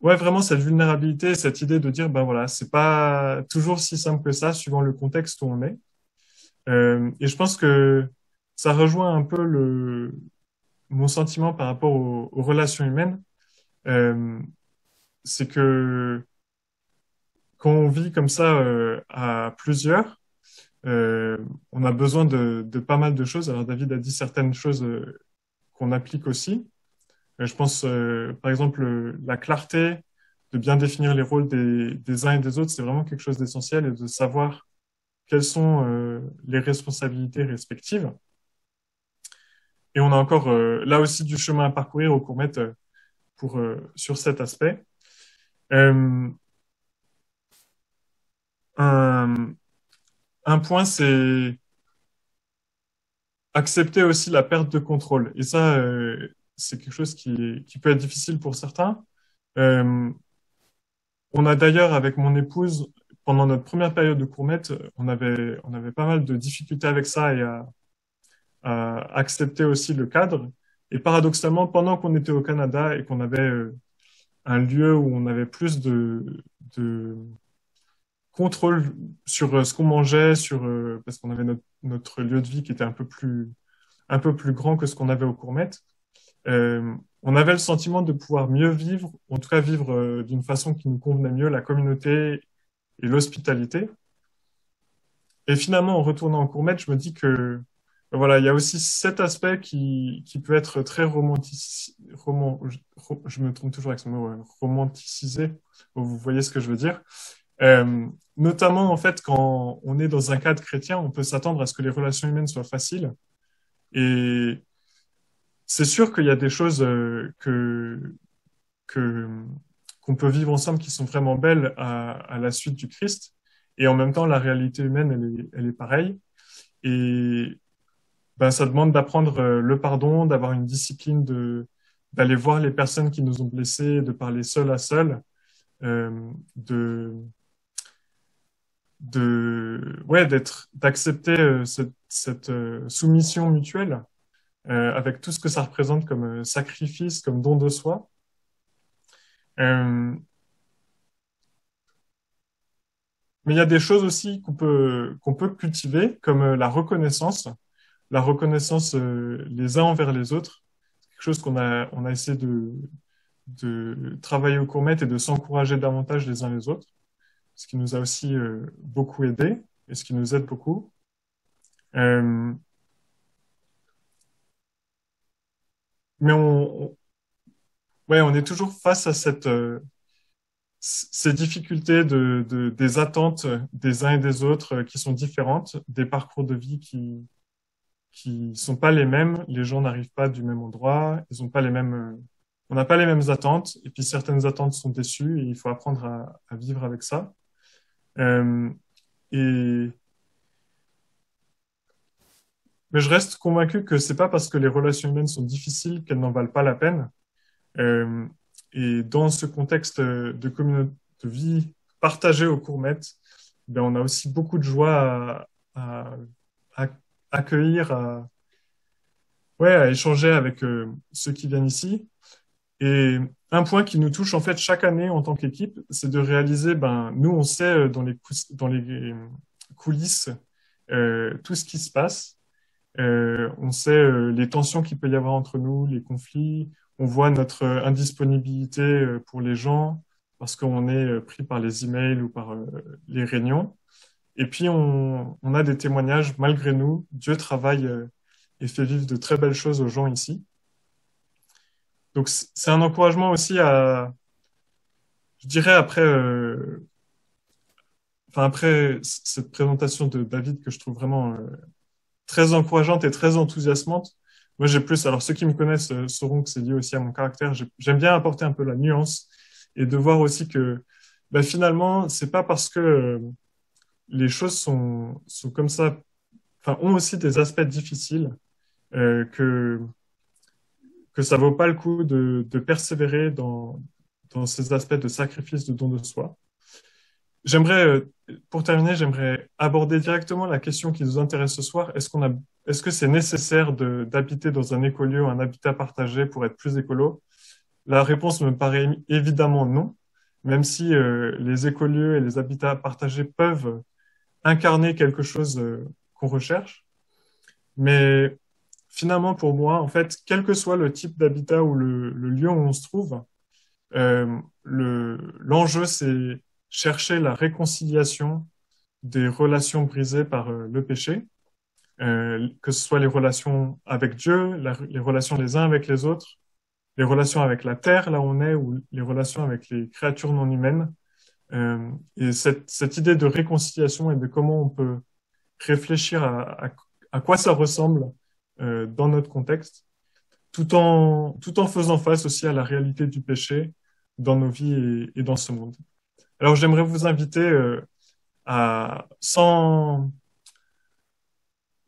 ouais, vraiment cette vulnérabilité, cette idée de dire, ben voilà, c'est pas toujours si simple que ça, suivant le contexte où on est. Et je pense que ça rejoint un peu mon sentiment par rapport aux relations humaines. Euh, c'est que quand on vit comme ça à plusieurs, euh, on a besoin de pas mal de choses. Alors David a dit certaines choses qu'on applique aussi. Je pense, par exemple, la clarté, de bien définir les rôles des uns et des autres, c'est vraiment quelque chose d'essentiel, et de savoir quelles sont les responsabilités respectives. Et on a encore là aussi du chemin à parcourir au Courmette sur cet aspect. Euh, un, un point, c'est accepter aussi la perte de contrôle. Et ça, c'est quelque chose qui peut être difficile pour certains. Euh, on a d'ailleurs, avec mon épouse, pendant notre première période de Courmette, on avait pas mal de difficultés avec ça et à accepter aussi le cadre. Et paradoxalement, pendant qu'on était au Canada et qu'on avait un lieu où on avait plus de contrôle sur ce qu'on mangeait, parce qu'on avait notre lieu de vie qui était un peu plus grand que ce qu'on avait au Courmette, on avait le sentiment de pouvoir mieux vivre, en tout cas vivre d'une façon qui nous convenait mieux, la communauté et l'hospitalité. Et finalement, en retournant en Courmette, je me dis que voilà, il y a aussi cet aspect qui peut être très je me trompe toujours avec ce mot, romanticisé. Vous voyez ce que je veux dire. Notamment, en fait, quand on est dans un cadre chrétien, on peut s'attendre à ce que les relations humaines soient faciles. Et c'est sûr qu'il y a des choses que, qu'on peut vivre ensemble qui sont vraiment belles à la suite du Christ. Et en même temps, la réalité humaine, elle est pareille. Et ben, ça demande d'apprendre le pardon, d'avoir une discipline d'aller voir les personnes qui nous ont blessés, de parler seul à seul, euh, de, ouais, d'accepter cette soumission mutuelle avec tout ce que ça représente comme sacrifice, comme don de soi. Euh, mais il y a des choses aussi qu'on peut cultiver, comme la reconnaissance les uns envers les autres. C'est quelque chose on a essayé de travailler au Courmette et de s'encourager davantage les uns les autres, ce qui nous a aussi beaucoup aidé et ce qui nous aide beaucoup. Euh, mais ouais, on est toujours face à ces difficultés des attentes des uns et des autres qui sont différentes, des parcours de vie qui sont pas les mêmes. Les gens n'arrivent pas du même endroit, ils ont pas les mêmes, on n'a pas les mêmes attentes, et puis certaines attentes sont déçues et il faut apprendre à vivre avec ça. Euh, et mais je reste convaincu que c'est pas parce que les relations humaines sont difficiles qu'elles n'en valent pas la peine. Euh, et dans ce contexte de communauté de vie partagée au Courmette, ben on a aussi beaucoup de joie à accueillir, ouais, à échanger avec ceux qui viennent ici. Et un point qui nous touche en fait chaque année en tant qu'équipe, c'est de réaliser, ben nous on sait dans les coulisses tout ce qui se passe. On sait les tensions qu'il peut y avoir entre nous, les conflits. On voit notre indisponibilité pour les gens parce qu'on est pris par les emails ou par les réunions. Et puis, on a des témoignages, malgré nous, Dieu travaille et fait vivre de très belles choses aux gens ici. Donc, c'est un encouragement aussi à, je dirais, après cette présentation de David que je trouve vraiment très encourageante et très enthousiasmante. Moi, j'ai plus, alors ceux qui me connaissent sauront que c'est lié aussi à mon caractère. J'aime bien apporter un peu la nuance et de voir aussi que ben, finalement, c'est pas parce que les choses sont comme ça, enfin, ont aussi des aspects difficiles euh, que, que ça vaut pas le coup de persévérer dans ces aspects de sacrifice, de don de soi. J'aimerais, pour terminer, j'aimerais aborder directement la question qui nous intéresse ce soir. Est-ce que c'est nécessaire d'habiter dans un écolieu ou un habitat partagé pour être plus écolo? La réponse me paraît évidemment non, même si les écolieux et les habitats partagés peuvent incarner quelque chose qu'on recherche. Mais finalement, pour moi, en fait, quel que soit le type d'habitat ou le lieu où on se trouve, l'enjeu, c'est chercher la réconciliation des relations brisées par le péché, que ce soit les relations avec Dieu, les relations les uns avec les autres, les relations avec la terre, là où on est, ou les relations avec les créatures non humaines. Et cette idée de réconciliation et de comment on peut réfléchir à quoi ça ressemble dans notre contexte, tout en faisant face aussi à la réalité du péché dans nos vies et dans ce monde. Alors j'aimerais vous inviter sans...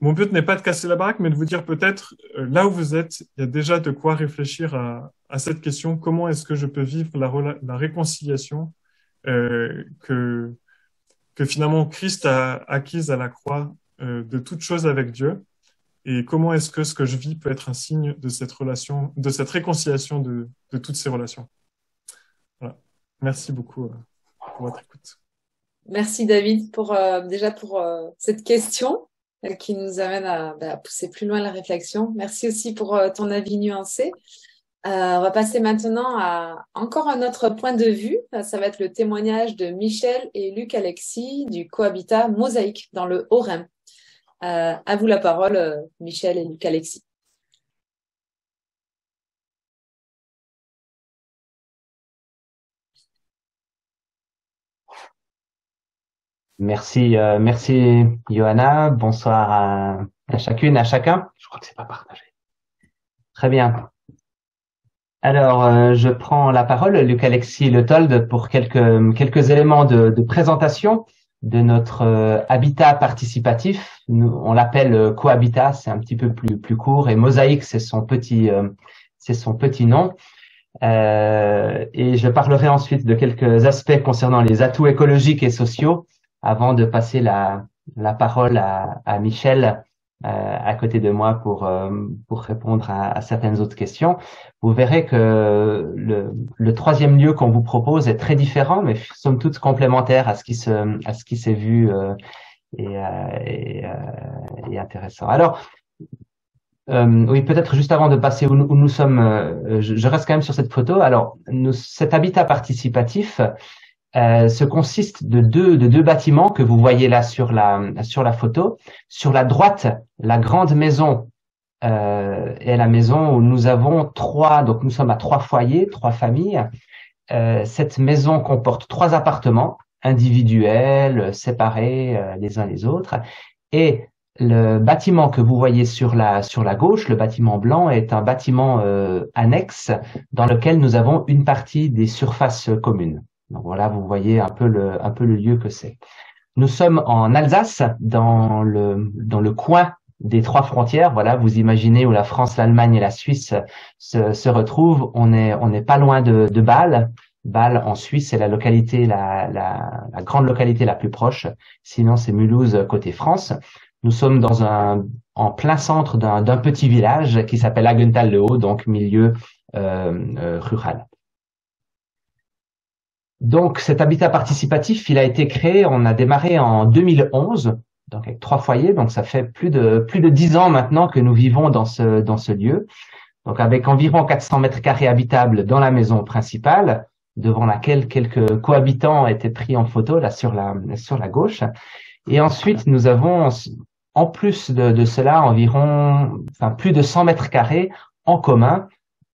Mon but n'est pas de casser la baraque, mais de vous dire peut-être, là où vous êtes, il y a déjà de quoi réfléchir à cette question, comment est-ce que je peux vivre la réconciliation que finalement Christ a acquise à la croix de toute chose avec Dieu, et comment est-ce que ce que je vis peut être un signe de cette relation, de cette réconciliation de toutes ces relations. Voilà. Merci beaucoup pour votre écoute. Merci David pour déjà pour cette question qui nous amène à pousser plus loin la réflexion. Merci aussi pour ton avis nuancé. On va passer maintenant à encore un autre point de vue. Ça va être le témoignage de Michel et Luc Alexis du cohabitat Mosaïque dans le Haut-Rhin. À vous la parole, Michel et Luc Alexis. Merci, merci Johanna. Bonsoir à chacune, à chacun. Je crois que c'est pas partagé. Très bien. Alors, je prends la parole, Luc Alexis Le Tolde, pour quelques éléments de présentation de notre habitat participatif. On l'appelle cohabitat, c'est un petit peu plus court, et Mosaïque, c'est son petit nom. Et je parlerai ensuite de quelques aspects concernant les atouts écologiques et sociaux, avant de passer la parole à Michel à côté de moi pour répondre à certaines autres questions. Vous verrez que le troisième lieu qu'on vous propose est très différent, mais somme toute complémentaire à ce qui s'est vu et intéressant. Alors, oui, peut-être juste avant de passer où nous sommes, je reste quand même sur cette photo. Alors, cet habitat participatif se consiste de deux bâtiments que vous voyez là sur la photo. Sur la droite, la grande maison est la maison où nous avons donc nous sommes à 3 foyers, 3 familles. Cette maison comporte 3 appartements individuels, séparés les uns les autres. Et le bâtiment que vous voyez sur la gauche, le bâtiment blanc, est un bâtiment annexe dans lequel nous avons une partie des surfaces communes. Donc voilà, vous voyez un peu le lieu que c'est. Nous sommes en Alsace, dans le coin des 3 frontières. Voilà, vous imaginez où la France, l'Allemagne et la Suisse se retrouvent. On est pas loin de Bâle. Bâle en Suisse, c'est la localité la grande localité la plus proche. Sinon, c'est Mulhouse côté France. Nous sommes en plein centre d'un petit village qui s'appelle Hagenthal-le-Haut, donc milieu rural. Donc, cet habitat participatif, il a été créé, on a démarré en 2011 donc avec 3 foyers. Donc ça fait plus de 10 ans maintenant que nous vivons dans ce lieu. Donc avec environ 400 mètres carrés habitables dans la maison principale, devant laquelle quelques cohabitants étaient pris en photo là sur la gauche. Et ensuite nous avons en plus de cela plus de 100 mètres carrés en commun,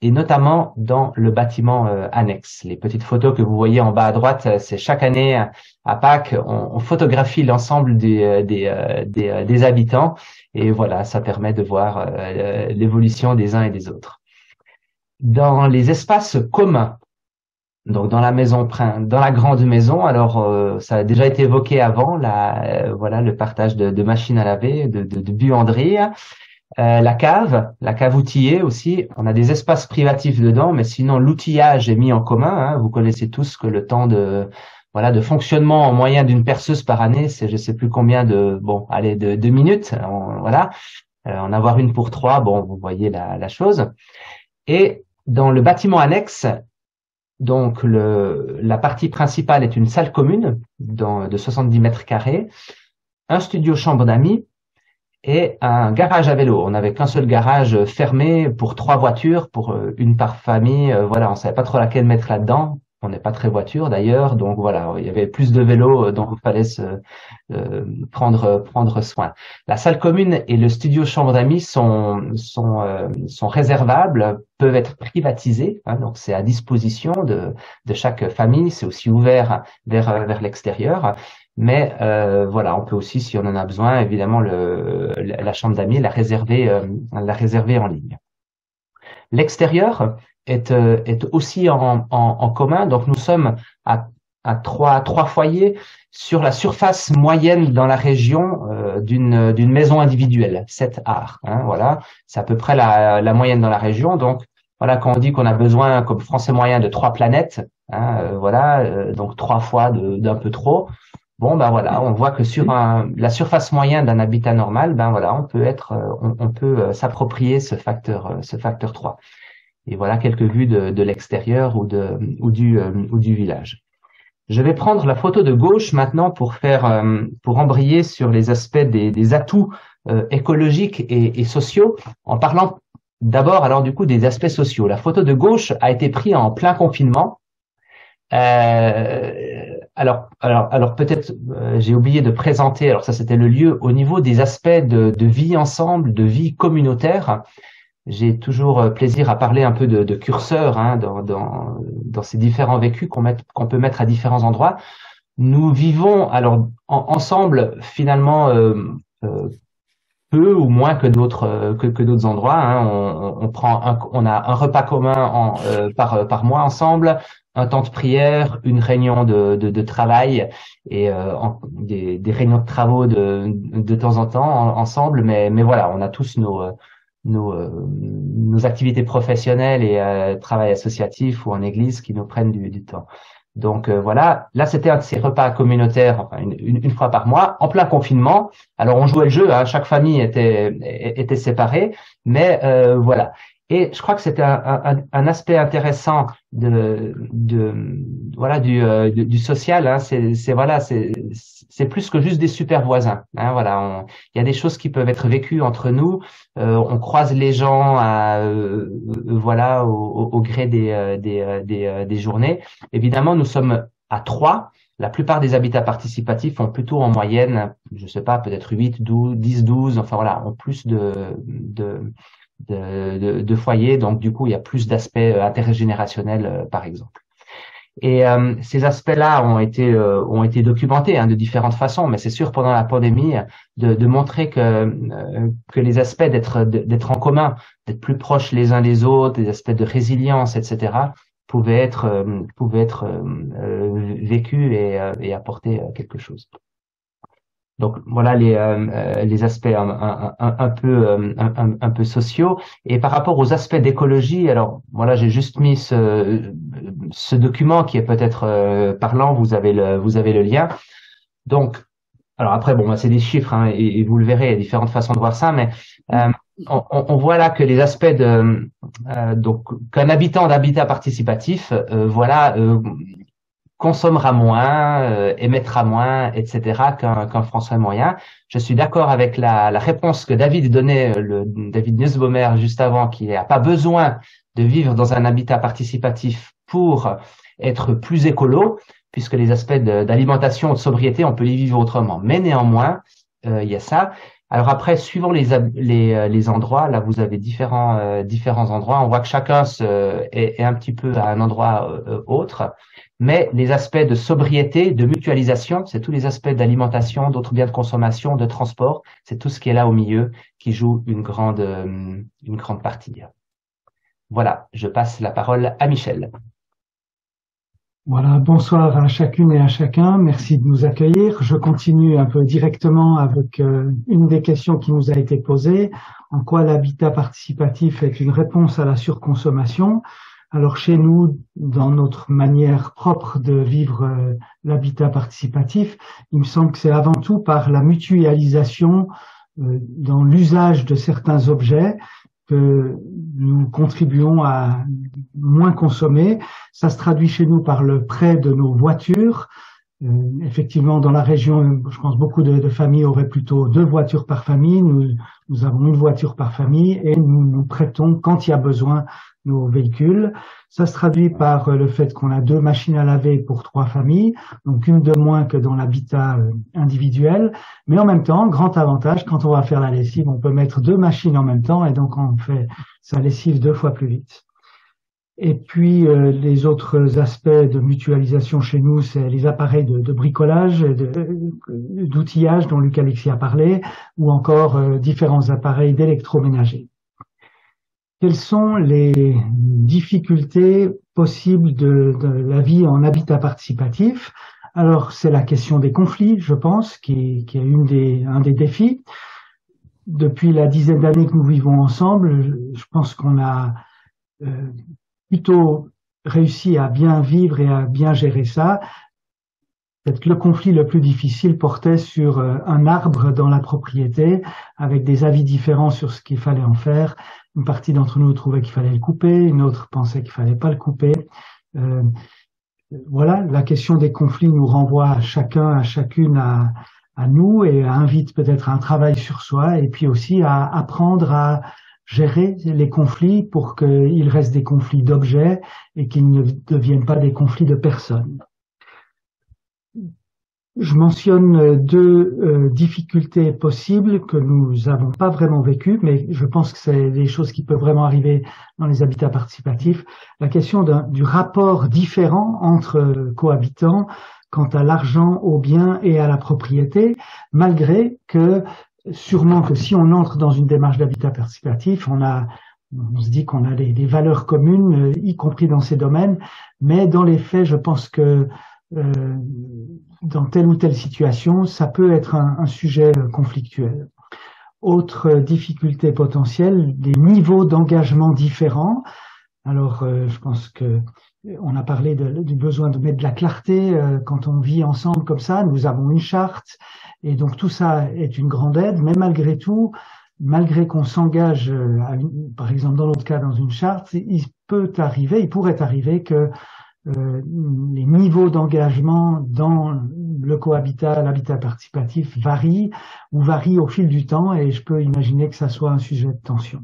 et notamment dans le bâtiment annexe. Les petites photos que vous voyez en bas à droite, c'est chaque année à Pâques, on photographie l'ensemble des habitants, et voilà, ça permet de voir l'évolution des uns et des autres. Dans les espaces communs, donc dans la grande maison, alors ça a déjà été évoqué avant, voilà, le partage de machines à laver, de buanderie. La cave outillée aussi. On a des espaces privatifs dedans, mais sinon l'outillage est mis en commun. Hein. Vous connaissez tous que le temps de fonctionnement en moyenne d'une perceuse par année, c'est je sais plus combien de 2 minutes. Voilà, en avoir une pour 3. Bon, vous voyez la chose. Et dans le bâtiment annexe, donc la partie principale est une salle commune de 70 mètres carrés, un studio chambre d'amis, et un garage à vélo. On n'avait qu'un seul garage fermé pour 3 voitures, pour une par famille. Voilà, on savait pas trop laquelle mettre là-dedans. On n'est pas très voiture d'ailleurs, donc voilà, il y avait plus de vélos dont il fallait prendre soin. La salle commune et le studio chambre d'amis sont réservables, peuvent être privatisés, hein, donc c'est à disposition de chaque famille. C'est aussi ouvert vers l'extérieur. Mais voilà, on peut aussi, si on en a besoin, évidemment, la chambre d'amis, la réserver en ligne. L'extérieur est aussi en commun. Donc nous sommes à trois foyers sur la surface moyenne dans la région d'une maison individuelle, 7 arts. Hein, voilà, c'est à peu près la moyenne dans la région. Donc voilà, quand on dit qu'on a besoin, comme français moyen, de 3 planètes, hein, donc 3 fois d'un peu trop. Bon, ben voilà, on voit que sur la surface moyenne d'un habitat normal, ben voilà, on peut s'approprier ce facteur 3. Et voilà quelques vues de l'extérieur ou du village. Je vais prendre la photo de gauche maintenant pour embrayer sur les aspects des atouts écologiques et sociaux, en parlant d'abord alors du coup des aspects sociaux. La photo de gauche a été prise en plein confinement. Alors peut-être j'ai oublié de présenter. Alors ça c'était le lieu au niveau des aspects de vie ensemble, de vie communautaire. J'ai toujours plaisir à parler un peu de curseur hein, dans ces différents vécus qu'on peut mettre à différents endroits. Nous vivons alors ensemble finalement peu ou moins que d'autres endroits. Hein. On a un repas commun par mois ensemble, un temps de prière, une réunion de travail et des réunions de travaux de temps en temps ensemble. Mais voilà, on a tous nos activités professionnelles et travail associatif ou en église qui nous prennent du temps. Donc voilà, là c'était un de ces repas communautaires, enfin une fois par mois, en plein confinement. Alors on jouait le jeu, hein, chaque famille était séparée, mais voilà. Et je crois que c'était un aspect intéressant du social. Hein, c'est plus que juste des super voisins. Hein, voilà, il y a des choses qui peuvent être vécues entre nous. On croise les gens au gré des journées. Évidemment, nous sommes à 3. La plupart des habitats participatifs ont plutôt en moyenne, je sais pas, peut-être 8, 10, 12, enfin voilà, ont plus de foyers. Donc du coup, il y a plus d'aspects intergénérationnels, par exemple. Et ces aspects-là ont été documentés hein, de différentes façons, mais c'est sûr pendant la pandémie de montrer que les aspects d'être en commun, d'être plus proches les uns des autres, des aspects de résilience, etc., pouvaient être vécus et apporter quelque chose. Donc voilà les aspects un peu sociaux. Et par rapport aux aspects d'écologie, alors voilà, j'ai juste mis ce document qui est peut-être parlant. Vous avez le lien. Donc alors après bon, c'est des chiffres hein, et vous le verrez, il y a différentes façons de voir ça, mais on voit là que les aspects donc qu'un habitant d'habitat participatif, consommera moins, émettra moins, etc. qu'un Français moyen. Je suis d'accord avec la réponse que David donnait, David Nussbaumer juste avant, qui n'a pas besoin de vivre dans un habitat participatif pour être plus écolo, puisque les aspects d'alimentation, de sobriété, on peut les vivre autrement. Mais néanmoins, il y a ça. Alors après, suivant les endroits, là vous avez différents endroits. On voit que chacun est un petit peu à un endroit autre. Mais les aspects de sobriété, de mutualisation, c'est tous les aspects d'alimentation, d'autres biens de consommation, de transport. C'est tout ce qui est là au milieu qui joue une grande partie. Voilà, je passe la parole à Michel. Voilà, bonsoir à chacune et à chacun. Merci de nous accueillir. Je continue un peu directement avec une des questions qui nous a été posée. En quoi l'habitat participatif est une réponse à la surconsommation? Alors chez nous, dans notre manière propre de vivre l'habitat participatif, il me semble que c'est avant tout par la mutualisation dans l'usage de certains objets que nous contribuons à moins consommer. Ça se traduit chez nous par le prêt de nos voitures. Effectivement, dans la région, je pense beaucoup de familles auraient plutôt 2 voitures par famille. Nous avons 1 voiture par famille et nous prêtons, quand il y a besoin, nos véhicules. Ça se traduit par le fait qu'on a 2 machines à laver pour 3 familles, donc une de moins que dans l'habitat individuel. Mais en même temps, grand avantage, quand on va faire la lessive, on peut mettre 2 machines en même temps et donc on fait sa lessive 2 fois plus vite. Et puis les autres aspects de mutualisation chez nous, c'est les appareils de bricolage, d'outillage dont Luc Alexis a parlé, ou encore différents appareils d'électroménager. Quelles sont les difficultés possibles de la vie en habitat participatif? Alors, c'est la question des conflits, je pense, qui est un des défis. Depuis la dizaine d'années que nous vivons ensemble, je pense qu'on a plutôt réussi à bien vivre et à bien gérer ça. Peut-être que le conflit le plus difficile portait sur un arbre dans la propriété, avec des avis différents sur ce qu'il fallait en faire. Une partie d'entre nous trouvait qu'il fallait le couper, une autre pensait qu'il fallait pas le couper. Voilà, la question des conflits nous renvoie à chacun, à chacune, à nous et invite peut-être à un travail sur soi et puis aussi à apprendre à gérer les conflits pour qu'ils restent des conflits d'objets et qu'ils ne deviennent pas des conflits de personnes. Je mentionne 2 difficultés possibles que nous n'avons pas vraiment vécues, mais je pense que c'est des choses qui peuvent vraiment arriver dans les habitats participatifs. La question du rapport différent entre cohabitants quant à l'argent, aux biens et à la propriété, malgré que sûrement que si on entre dans une démarche d'habitat participatif, on se dit qu'on a des valeurs communes, y compris dans ces domaines, mais dans les faits, je pense que dans telle ou telle situation, ça peut être un sujet conflictuel. Autre difficulté potentielle, des niveaux d'engagement différents. Alors, je pense que on a parlé du besoin de mettre de la clarté quand on vit ensemble comme ça. Nous avons une charte et donc tout ça est une grande aide, mais malgré tout, malgré qu'on s'engage, par exemple dans notre cas dans une charte, il pourrait arriver que les niveaux d'engagement dans le cohabitat, l'habitat participatif varient au fil du temps et je peux imaginer que ça soit un sujet de tension.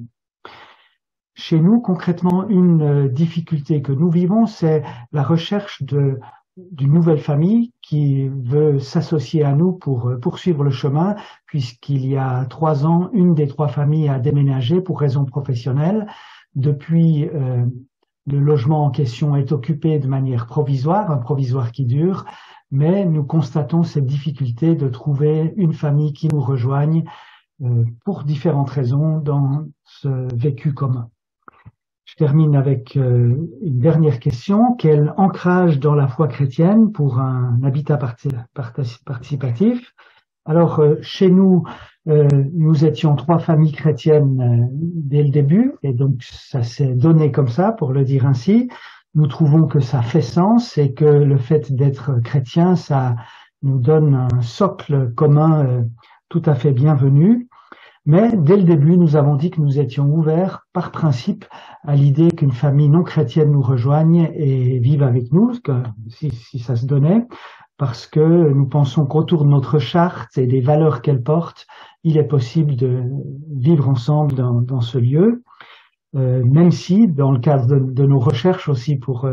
Chez nous, concrètement, une difficulté que nous vivons, c'est la recherche d'une nouvelle famille qui veut s'associer à nous pour poursuivre le chemin, puisqu'il y a 3 ans, une des 3 familles a déménagé pour raisons professionnelles. Depuis, le logement en question est occupé de manière provisoire, un provisoire qui dure, mais nous constatons cette difficulté de trouver une famille qui nous rejoigne pour différentes raisons dans ce vécu commun. Je termine avec une dernière question. Quel ancrage dans la foi chrétienne pour un habitat participatif? Alors, chez nous, nous étions 3 familles chrétiennes dès le début, et donc ça s'est donné comme ça, pour le dire ainsi. Nous trouvons que ça fait sens et que le fait d'être chrétien, ça nous donne un socle commun tout à fait bienvenu. Mais dès le début, nous avons dit que nous étions ouverts par principe à l'idée qu'une famille non chrétienne nous rejoigne et vive avec nous, si ça se donnait, parce que nous pensons qu'autour de notre charte et des valeurs qu'elle porte, il est possible de vivre ensemble dans ce lieu, même si, dans le cadre de nos recherches aussi pour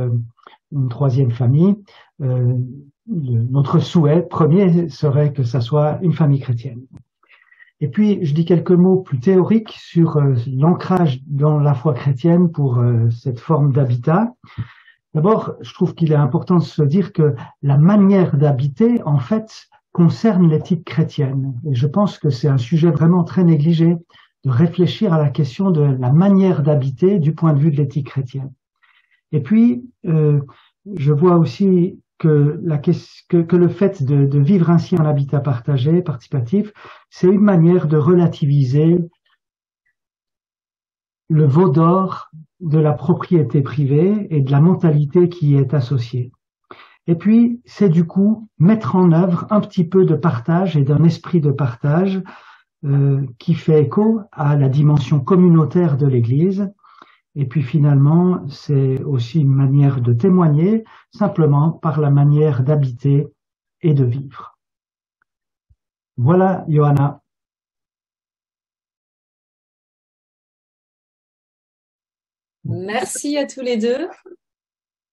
une troisième famille, notre souhait premier serait que ça soit une famille chrétienne. Et puis, je dis quelques mots plus théoriques sur l'ancrage dans la foi chrétienne pour cette forme d'habitat. D'abord, je trouve qu'il est important de se dire que la manière d'habiter, en fait, concerne l'éthique chrétienne. Et je pense que c'est un sujet vraiment très négligé de réfléchir à la question de la manière d'habiter du point de vue de l'éthique chrétienne. Et puis, je vois aussi que le fait de vivre ainsi en habitat partagé, participatif, c'est une manière de relativiser le veau d'or de la propriété privée et de la mentalité qui y est associée. Et puis, c'est du coup mettre en œuvre un petit peu de partage et d'un esprit de partage qui fait écho à la dimension communautaire de l'Église. Et puis finalement, c'est aussi une manière de témoigner, simplement par la manière d'habiter et de vivre. Voilà, Johanna. Merci à tous les deux.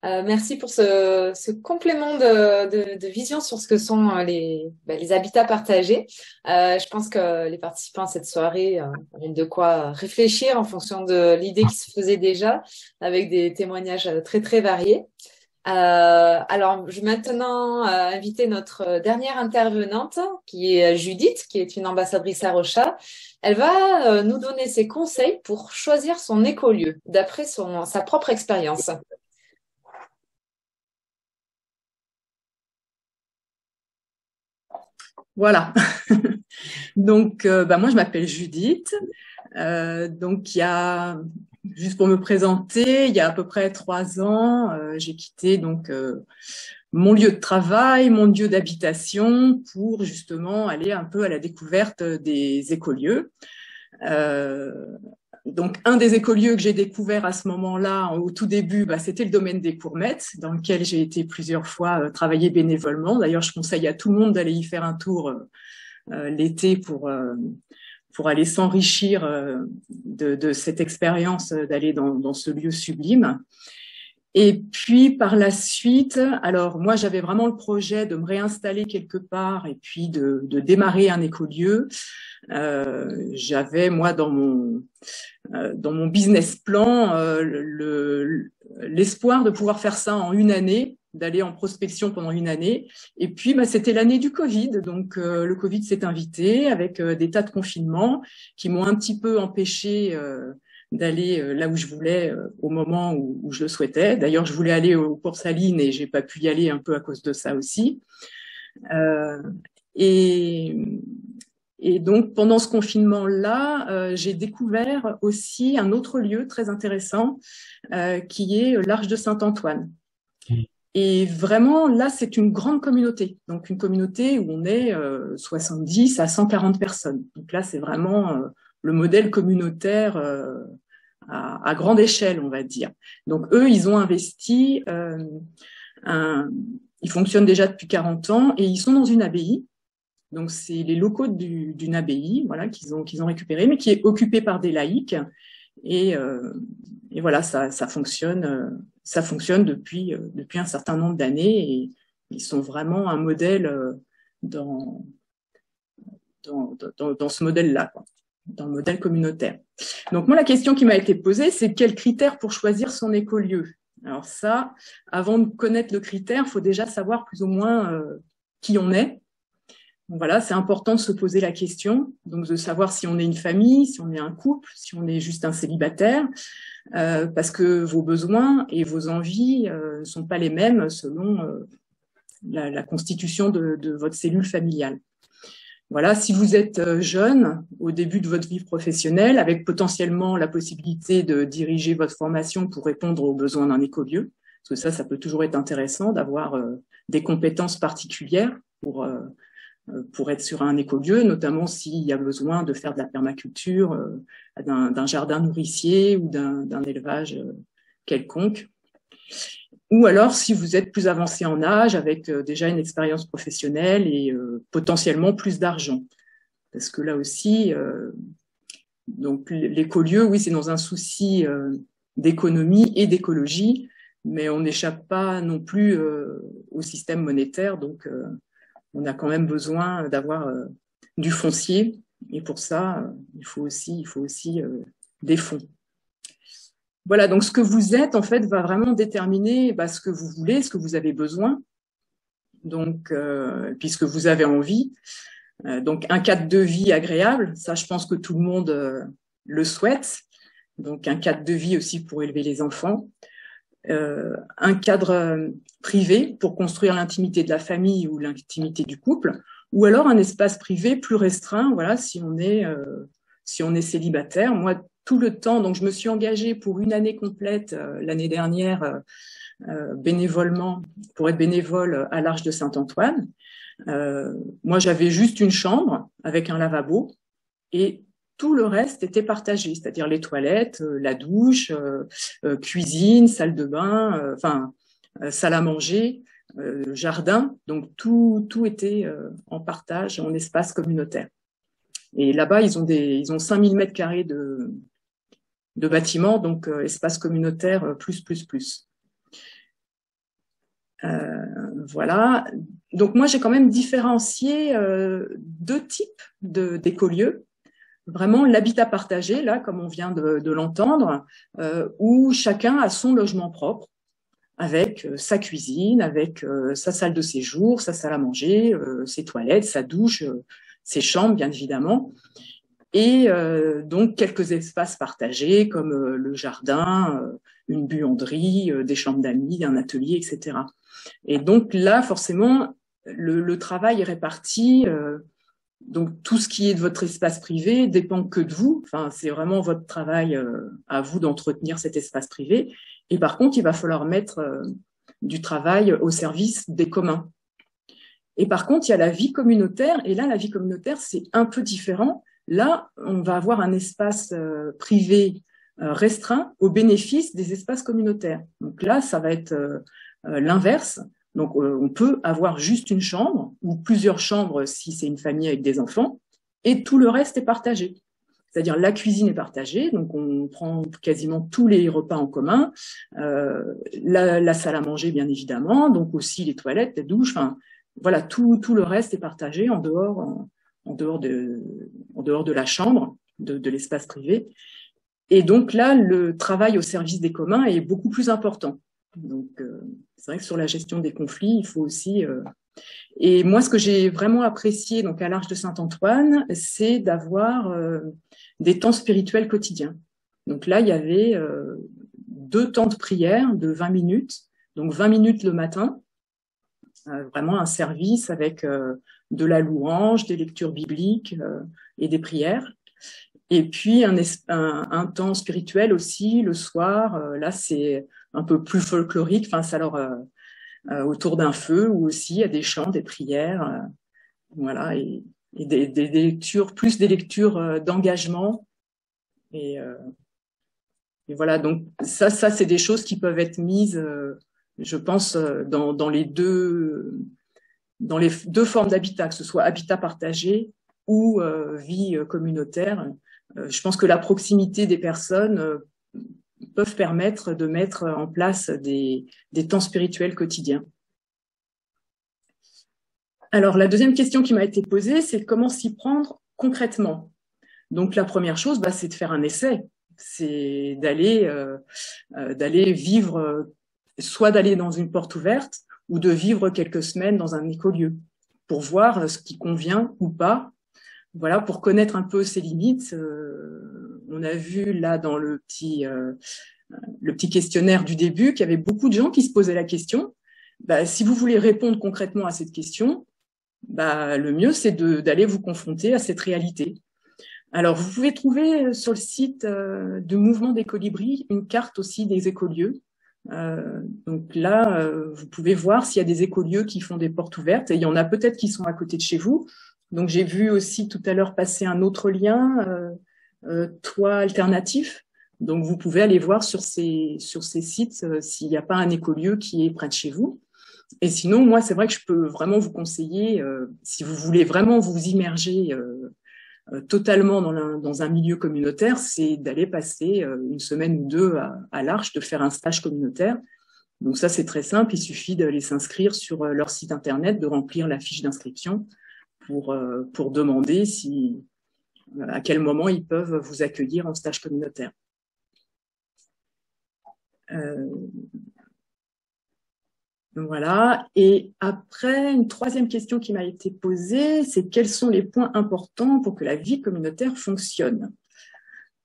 Merci pour ce complément de vision sur ce que sont les habitats partagés. Je pense que les participants à cette soirée ont de quoi réfléchir en fonction de l'idée qui se faisait déjà, avec des témoignages très très variés. Alors, je vais maintenant inviter notre dernière intervenante, qui est Judith, qui est une ambassadrice à Rocha. Elle va nous donner ses conseils pour choisir son écolieu, d'après sa propre expérience. Voilà. Donc, moi, je m'appelle Judith. Donc, juste pour me présenter, il y a à peu près 3 ans, j'ai quitté donc mon lieu de travail, mon lieu d'habitation, pour justement aller un peu à la découverte des écolieux. Donc, un des écolieux que j'ai découvert à ce moment-là, au tout début, c'était le domaine des Courmettes, dans lequel j'ai été plusieurs fois travailler bénévolement. D'ailleurs, je conseille à tout le monde d'aller y faire un tour l'été pour aller s'enrichir de cette expérience d'aller dans ce lieu sublime. Et puis, par la suite, alors moi, j'avais vraiment le projet de me réinstaller quelque part et puis de démarrer un écolieu. J'avais, moi, dans mon business plan, l'espoir de pouvoir faire ça en 1 année, d'aller en prospection pendant 1 année. Et puis, c'était l'année du Covid. Donc, le Covid s'est invité avec des tas de confinements qui m'ont un petit peu empêché d'aller là où je voulais au moment où je le souhaitais. D'ailleurs, je voulais aller au Cours Saline et j'ai pas pu y aller un peu à cause de ça aussi. Et donc, pendant ce confinement-là, j'ai découvert aussi un autre lieu très intéressant qui est l'Arche de Saint-Antoine. Et vraiment, là, c'est une grande communauté. Donc, une communauté où on est 70 à 140 personnes. Donc là, c'est vraiment le modèle communautaire à grande échelle, on va dire. Donc, eux, ils ont investi, ils fonctionnent déjà depuis 40 ans et ils sont dans une abbaye. Donc, c'est les locaux d'une abbaye, voilà, qu'ils ont récupéré, mais qui est occupée par des laïcs. Et voilà, ça fonctionne depuis un certain nombre d'années et ils sont vraiment un modèle dans ce modèle-là, quoi, dans le modèle communautaire. Donc, moi, la question qui m'a été posée, c'est quels critères pour choisir son écolieu? Alors ça, avant de connaître le critère, il faut déjà savoir plus ou moins qui on est. Donc voilà, c'est important de se poser la question, donc de savoir si on est une famille, si on est un couple, si on est juste un célibataire, parce que vos besoins et vos envies ne sont pas les mêmes selon la constitution de votre cellule familiale. Voilà, si vous êtes jeune au début de votre vie professionnelle, avec potentiellement la possibilité de diriger votre formation pour répondre aux besoins d'un écolieu, parce que ça peut toujours être intéressant d'avoir des compétences particulières pour pour être sur un écolieu, notamment s'il y a besoin de faire de la permaculture, d'un jardin nourricier ou d'un élevage quelconque. Ou alors si vous êtes plus avancé en âge, avec déjà une expérience professionnelle et potentiellement plus d'argent. Parce que là aussi, donc l'écolieu, oui, c'est dans un souci d'économie et d'écologie, mais on n'échappe pas non plus au système monétaire, donc on a quand même besoin d'avoir du foncier, et pour ça, il faut aussi des fonds. Voilà, donc ce que vous êtes, en fait, va vraiment déterminer ce que vous voulez, ce que vous avez besoin, donc, puisque vous avez envie. Donc, un cadre de vie agréable, ça, je pense que tout le monde le souhaite. Donc, un cadre de vie aussi pour élever les enfants. Un cadre privé pour construire l'intimité de la famille ou l'intimité du couple, ou alors un espace privé plus restreint, voilà, si on est célibataire. Moi, tout le temps, donc je me suis engagée pour une année complète l'année dernière bénévolement, pour être bénévole à l'Arche de Saint-Antoine. Moi, j'avais juste une chambre avec un lavabo et tout le reste était partagé, c'est-à-dire les toilettes, la douche, cuisine, salle de bain, salle à manger, jardin. Donc tout était en partage, en espace communautaire. Et là-bas, ils ont 5000 mètres carrés de bâtiments, donc espace communautaire plus. Voilà. Donc moi, j'ai quand même différencié deux types d'écolieux. Vraiment l'habitat partagé, là, comme on vient de l'entendre, où chacun a son logement propre, avec sa cuisine, avec sa salle de séjour, sa salle à manger, ses toilettes, sa douche, ses chambres, bien évidemment. Et donc quelques espaces partagés, comme le jardin, une buanderie, des chambres d'amis, un atelier, etc. Et donc là, forcément, le travail est réparti. Donc tout ce qui est de votre espace privé dépend que de vous. Enfin, c'est vraiment votre travail à vous d'entretenir cet espace privé. Et par contre, il va falloir mettre du travail au service des communs. Et par contre, il y a la vie communautaire. Et là, la vie communautaire, c'est un peu différent. Là, on va avoir un espace privé restreint au bénéfice des espaces communautaires. Donc là, ça va être l'inverse. Donc, on peut avoir juste une chambre ou plusieurs chambres si c'est une famille avec des enfants, et tout le reste est partagé. C'est-à-dire la cuisine est partagée, donc on prend quasiment tous les repas en commun, la salle à manger bien évidemment, donc aussi les toilettes, les douches, enfin voilà, tout le reste est partagé en dehors de la chambre, de l'espace privé. Et donc là, le travail au service des communs est beaucoup plus important. Donc, c'est vrai que sur la gestion des conflits, il faut aussi... Et moi, ce que j'ai vraiment apprécié donc à l'Arche de Saint-Antoine, c'est d'avoir des temps spirituels quotidiens. Donc là, il y avait 2 temps de prière de 20 minutes. Donc 20 minutes le matin, vraiment un service avec de la louange, des lectures bibliques et des prières. Et puis un temps spirituel aussi le soir. Là, c'est un peu plus folklorique. Enfin, ça autour d'un feu, ou aussi il y a des chants, des prières, voilà, et des lectures, plus des lectures d'engagement. Et voilà, donc ça c'est des choses qui peuvent être mises, je pense, dans les deux formes d'habitat, que ce soit habitat partagé ou vie communautaire. Je pense que la proximité des personnes peuvent permettre de mettre en place des temps spirituels quotidiens. Alors, la deuxième question qui m'a été posée, c'est comment s'y prendre concrètement. Donc, la première chose, c'est de faire un essai. C'est d'aller vivre, soit d'aller dans une porte ouverte, ou de vivre quelques semaines dans un écolieu, pour voir ce qui convient ou pas. Voilà, pour connaître un peu ses limites. On a vu là dans le petit questionnaire du début qu'il y avait beaucoup de gens qui se posaient la question. Si vous voulez répondre concrètement à cette question, le mieux c'est d'aller vous confronter à cette réalité. Alors vous pouvez trouver sur le site du Mouvement des Colibris une carte aussi des écolieux. Donc là, vous pouvez voir s'il y a des écolieux qui font des portes ouvertes. Et il y en a peut-être qui sont à côté de chez vous. Donc j'ai vu aussi tout à l'heure passer un autre lien, toit alternatif. Donc vous pouvez aller voir sur ces sites s'il n'y a pas un écolieu qui est près de chez vous. Et sinon, moi, c'est vrai que je peux vraiment vous conseiller, si vous voulez vraiment vous immerger totalement dans un milieu communautaire, c'est d'aller passer une semaine ou deux à l'Arche, de faire un stage communautaire. Donc ça, c'est très simple, il suffit d'aller s'inscrire sur leur site internet, de remplir la fiche d'inscription pour demander à quel moment ils peuvent vous accueillir en stage communautaire. Voilà. Et après, une troisième question qui m'a été posée, c'est quels sont les points importants pour que la vie communautaire fonctionne?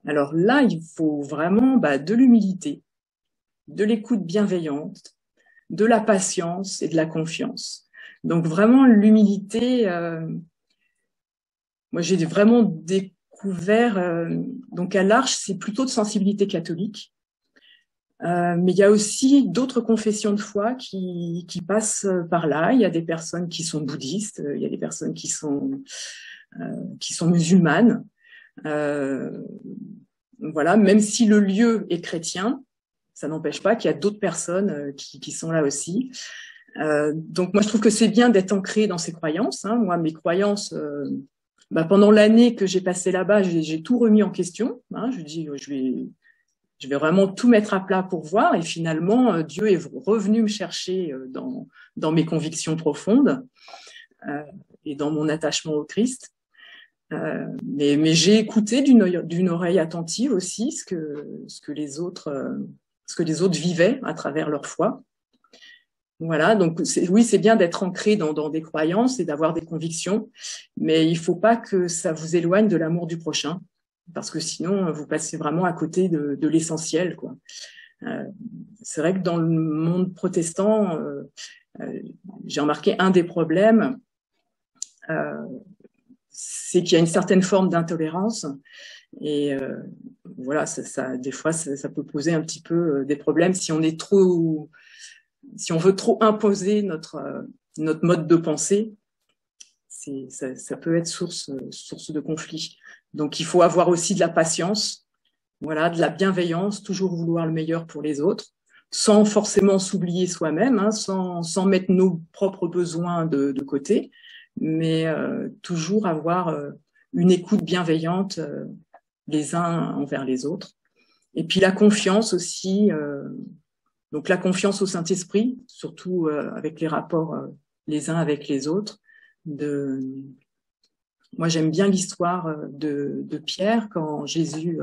Alors là, il faut vraiment de l'humilité, de l'écoute bienveillante, de la patience et de la confiance. Donc vraiment, l'humilité, moi j'ai vraiment découvert, donc à l'Arche, c'est plutôt de sensibilité catholique. Mais il y a aussi d'autres confessions de foi qui passent par là. Il y a des personnes qui sont bouddhistes, il y a des personnes qui sont musulmanes. Voilà, même si le lieu est chrétien, ça n'empêche pas qu'il y a d'autres personnes qui sont là aussi. Donc moi je trouve que c'est bien d'être ancré dans ses croyances. Hein. Moi mes croyances, pendant l'année que j'ai passée là-bas, j'ai tout remis en question. Hein. Je dis je vais vraiment tout mettre à plat pour voir. Et finalement, Dieu est revenu me chercher dans mes convictions profondes et dans mon attachement au Christ. Mais j'ai écouté d'une oreille attentive aussi ce que les autres vivaient à travers leur foi. Voilà, donc oui, c'est bien d'être ancré dans des croyances et d'avoir des convictions, mais il ne faut pas que ça vous éloigne de l'amour du prochain. Parce que sinon, vous passez vraiment à côté de l'essentiel, quoi. C'est vrai que dans le monde protestant, j'ai remarqué un des problèmes, c'est qu'il y a une certaine forme d'intolérance. Et voilà, des fois, ça peut poser un petit peu des problèmes si on veut trop imposer notre mode de pensée. Ça peut être source de conflit. Donc, il faut avoir aussi de la patience, voilà, de la bienveillance, toujours vouloir le meilleur pour les autres, sans forcément s'oublier soi-même, hein, sans mettre nos propres besoins de côté, mais toujours avoir une écoute bienveillante les uns envers les autres. Et puis la confiance aussi, donc la confiance au Saint-Esprit, surtout avec les rapports les uns avec les autres. Moi, j'aime bien l'histoire de Pierre quand Jésus,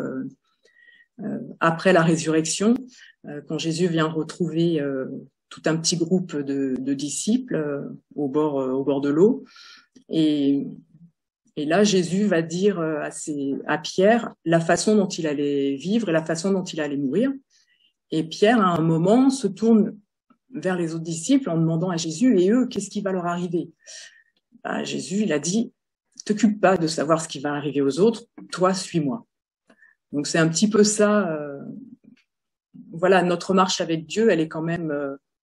après la résurrection, quand Jésus vient retrouver tout un petit groupe de disciples au bord de l'eau. Et là, Jésus va dire à Pierre la façon dont il allait vivre et la façon dont il allait mourir. Et Pierre, à un moment, se tourne vers les autres disciples en demandant à Jésus, et eux, qu'est-ce qui va leur arriver? Jésus, il a dit, t'occupe pas de savoir ce qui va arriver aux autres, toi, suis-moi. Donc c'est un petit peu ça. Voilà, notre marche avec Dieu, elle est quand même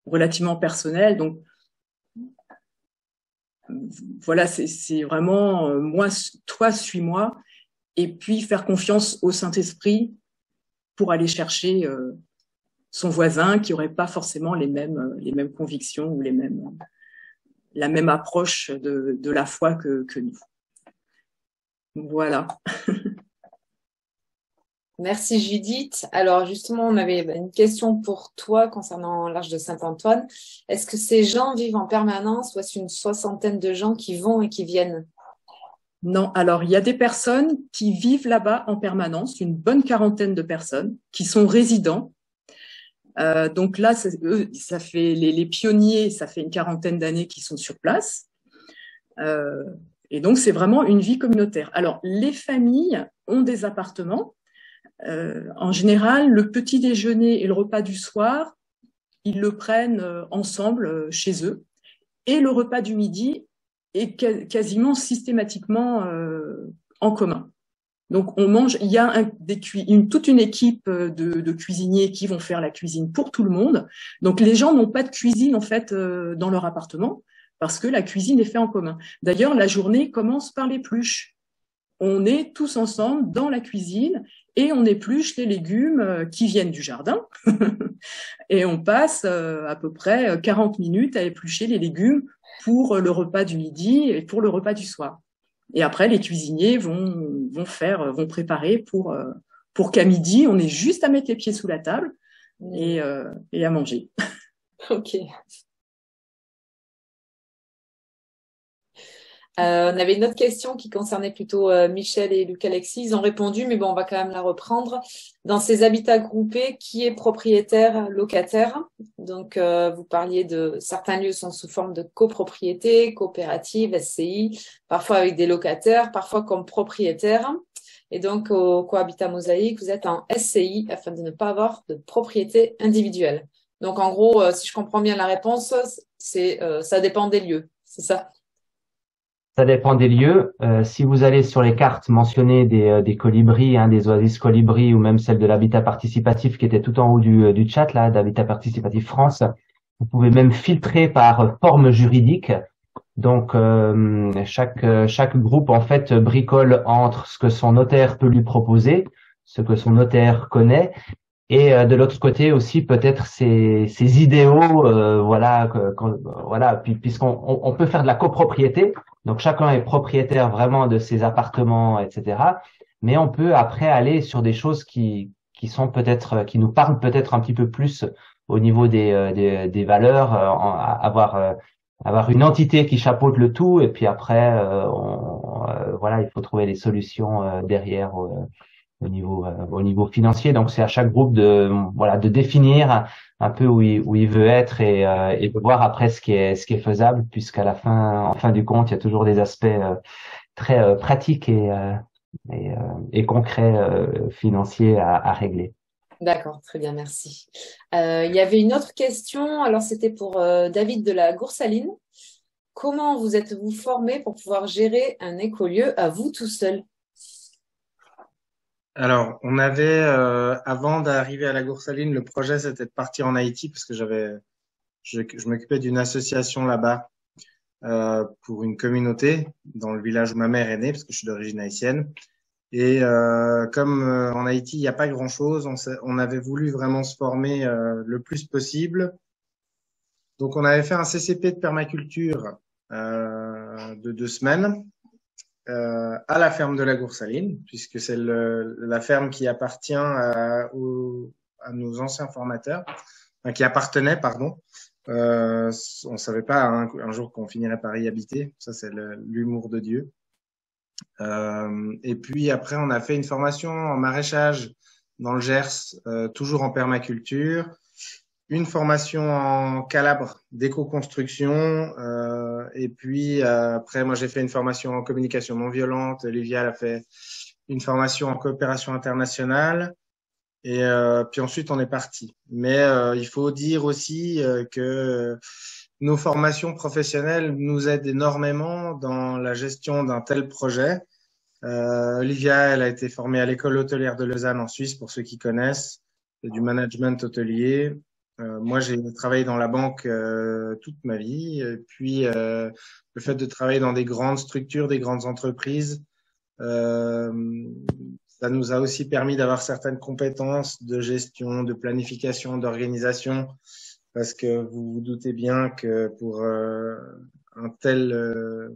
relativement personnelle. Donc voilà, c'est vraiment moi, toi, suis-moi, et puis faire confiance au Saint-Esprit pour aller chercher son voisin qui aurait pas forcément les mêmes convictions ou la même approche de la foi que nous. Voilà. Merci Judith. Alors justement, on avait une question pour toi concernant l'Arche de Saint-Antoine. Est-ce que ces gens vivent en permanence ou est-ce une soixantaine de gens qui vont et qui viennent? Non, alors il y a des personnes qui vivent là-bas en permanence, une bonne quarantaine de personnes qui sont résidents. Donc là, ça fait les pionniers, ça fait une quarantaine d'années qu'ils sont sur place. Et donc, c'est vraiment une vie communautaire. Alors, les familles ont des appartements. En général, le petit déjeuner et le repas du soir, ils le prennent ensemble chez eux. Et le repas du midi est quasiment systématiquement en commun. Donc, on mange, il y a toute une équipe de cuisiniers qui vont faire la cuisine pour tout le monde. Donc, les gens n'ont pas de cuisine, en fait, dans leur appartement parce que la cuisine est faite en commun. D'ailleurs, la journée commence par l'épluche. On est tous ensemble dans la cuisine et on épluche les légumes qui viennent du jardin. Et on passe à peu près 40 minutes à éplucher les légumes pour le repas du midi et pour le repas du soir. Et après, les cuisiniers vont préparer pour qu'à midi, on ait juste à mettre les pieds sous la table et à manger. Ok. On avait une autre question qui concernait plutôt Michel et Luc-Alexis. Ils ont répondu, mais bon, on va quand même la reprendre. Dans ces habitats groupés, qui est propriétaire, locataire? Donc, vous parliez de certains lieux sont sous forme de copropriété, coopérative, SCI, parfois avec des locataires, parfois comme propriétaires. Et donc, au Cohabitat Mosaïque, vous êtes en SCI afin de ne pas avoir de propriété individuelle. Donc, en gros, si je comprends bien la réponse, c'est ça dépend des lieux, c'est ça? Ça dépend des lieux. Si vous allez sur les cartes mentionner des colibris, des oasis colibris ou même celle de l'habitat participatif qui était tout en haut du chat là, d'Habitat Participatif France, vous pouvez même filtrer par forme juridique. Donc chaque groupe en fait bricole entre ce que son notaire peut lui proposer, ce que son notaire connaît, et de l'autre côté aussi peut-être ses idéaux, voilà, voilà. Puis puisqu'on peut faire de la copropriété, donc chacun est propriétaire vraiment de ses appartements, etc. Mais on peut après aller sur des choses qui sont peut-être, qui nous parlent peut-être un petit peu plus au niveau des valeurs, avoir une entité qui chapeaute le tout, et puis après, voilà, il faut trouver des solutions derrière. Au niveau financier. Donc, c'est à chaque groupe de définir un peu où il veut être et de voir après ce qui est faisable, puisqu'à en fin du compte, il y a toujours des aspects très pratiques et concrets financiers à régler. D'accord, très bien, merci. Il y avait une autre question, alors c'était pour David de la Goursaline. Comment vous êtes-vous formé pour pouvoir gérer un écolieu à vous tout seul? Alors, on avait, avant d'arriver à la Goursaline, le projet, c'était de partir en Haïti parce que je m'occupais d'une association là-bas pour une communauté dans le village où ma mère est née, parce que je suis d'origine haïtienne. Et comme en Haïti, il n'y a pas grand-chose, on avait voulu vraiment se former le plus possible. Donc, on avait fait un CCP de permaculture de 2 semaines. À la ferme de la Goursaline, puisque c'est la ferme qui appartient à nos anciens formateurs, enfin, qui appartenait, pardon. On savait pas un jour qu'on finirait par y habiter. Ça, c'est l'humour de Dieu. Et puis après, on a fait une formation en maraîchage dans le Gers, toujours en permaculture. Une formation en Calabre d'éco-construction, et puis après moi j'ai fait une formation en communication non violente. Olivia a fait une formation en coopération internationale, et puis ensuite on est parti. Mais il faut dire aussi que nos formations professionnelles nous aident énormément dans la gestion d'un tel projet. Olivia, elle a été formée à l'école hôtelière de Lausanne en Suisse, pour ceux qui connaissent, c'est du management hôtelier. Moi, j'ai travaillé dans la banque toute ma vie. Et puis, le fait de travailler dans des grandes structures, des grandes entreprises, ça nous a aussi permis d'avoir certaines compétences de gestion, de planification, d'organisation, parce que vous vous doutez bien que pour un tel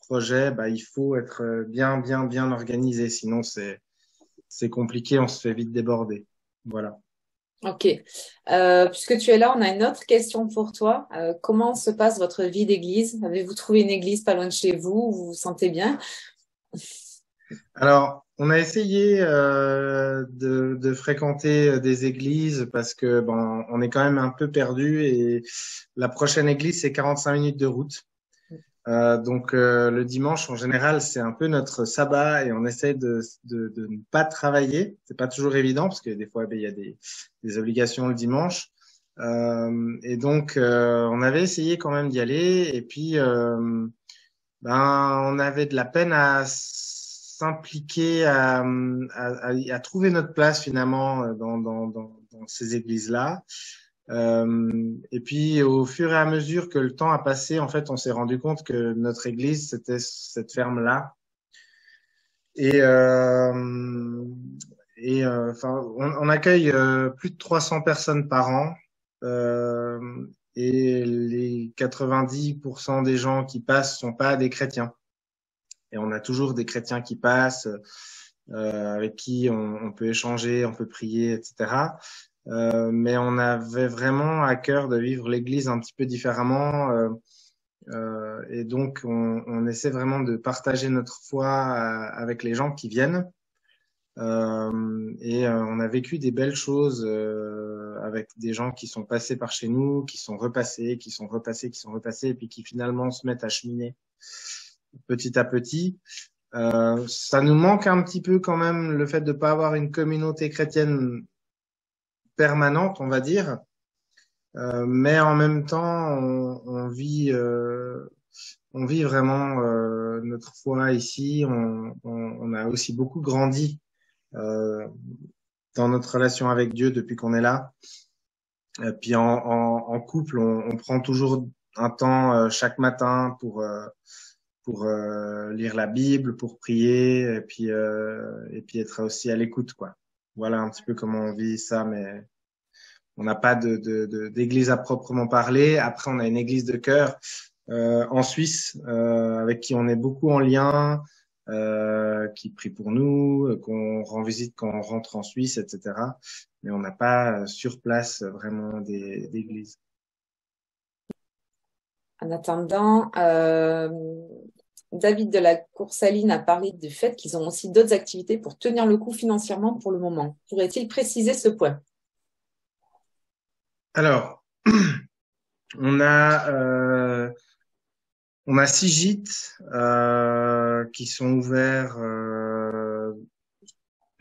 projet, il faut être bien organisé. Sinon, c'est compliqué, on se fait vite déborder. Voilà. Ok. Puisque tu es là, on a une autre question pour toi. Comment se passe votre vie d'église? Avez-vous trouvé une église pas loin de chez vous? Vous vous sentez bien? Alors, on a essayé de fréquenter des églises parce que on est quand même un peu perdu, et la prochaine église, c'est 45 minutes de route. Donc le dimanche, en général, c'est un peu notre sabbat et on essaie de ne pas travailler. C'est pas toujours évident parce que des fois, il y a des obligations le dimanche. Et donc, on avait essayé quand même d'y aller. Et puis, on avait de la peine à s'impliquer à trouver notre place finalement dans ces églises-là. Et puis au fur et à mesure que le temps a passé, en fait, on s'est rendu compte que notre église, c'était cette ferme-là. Et enfin, on accueille plus de 300 personnes par an. Et les 90% des gens qui passent sont pas des chrétiens. Et on a toujours des chrétiens qui passent, avec qui on peut échanger, on peut prier, etc. Mais on avait vraiment à cœur de vivre l'Église un petit peu différemment. Et donc, on essaie vraiment de partager notre foi avec les gens qui viennent. On a vécu des belles choses avec des gens qui sont passés par chez nous, qui sont repassés, qui sont repassés, qui sont repassés, et puis qui finalement se mettent à cheminer petit à petit. Ça nous manque un petit peu quand même le fait de pas avoir une communauté chrétienne permanente, on va dire. Mais en même temps, on vit vraiment notre foi ici. On a aussi beaucoup grandi dans notre relation avec Dieu depuis qu'on est là. Et puis en couple, on prend toujours un temps chaque matin pour lire la Bible, pour prier, et puis être aussi à l'écoute, quoi. Voilà un petit peu comment on vit ça, mais on n'a pas d'église à proprement parler. Après, on a une église de cœur en Suisse avec qui on est beaucoup en lien, qui prie pour nous, qu'on rend visite quand on rentre en Suisse, etc. Mais on n'a pas sur place vraiment d'église. En attendant, David de la Coursaline a parlé du fait qu'ils ont aussi d'autres activités pour tenir le coup financièrement pour le moment. Pourrait-il préciser ce point? Alors, on a 6 gîtes qui sont ouverts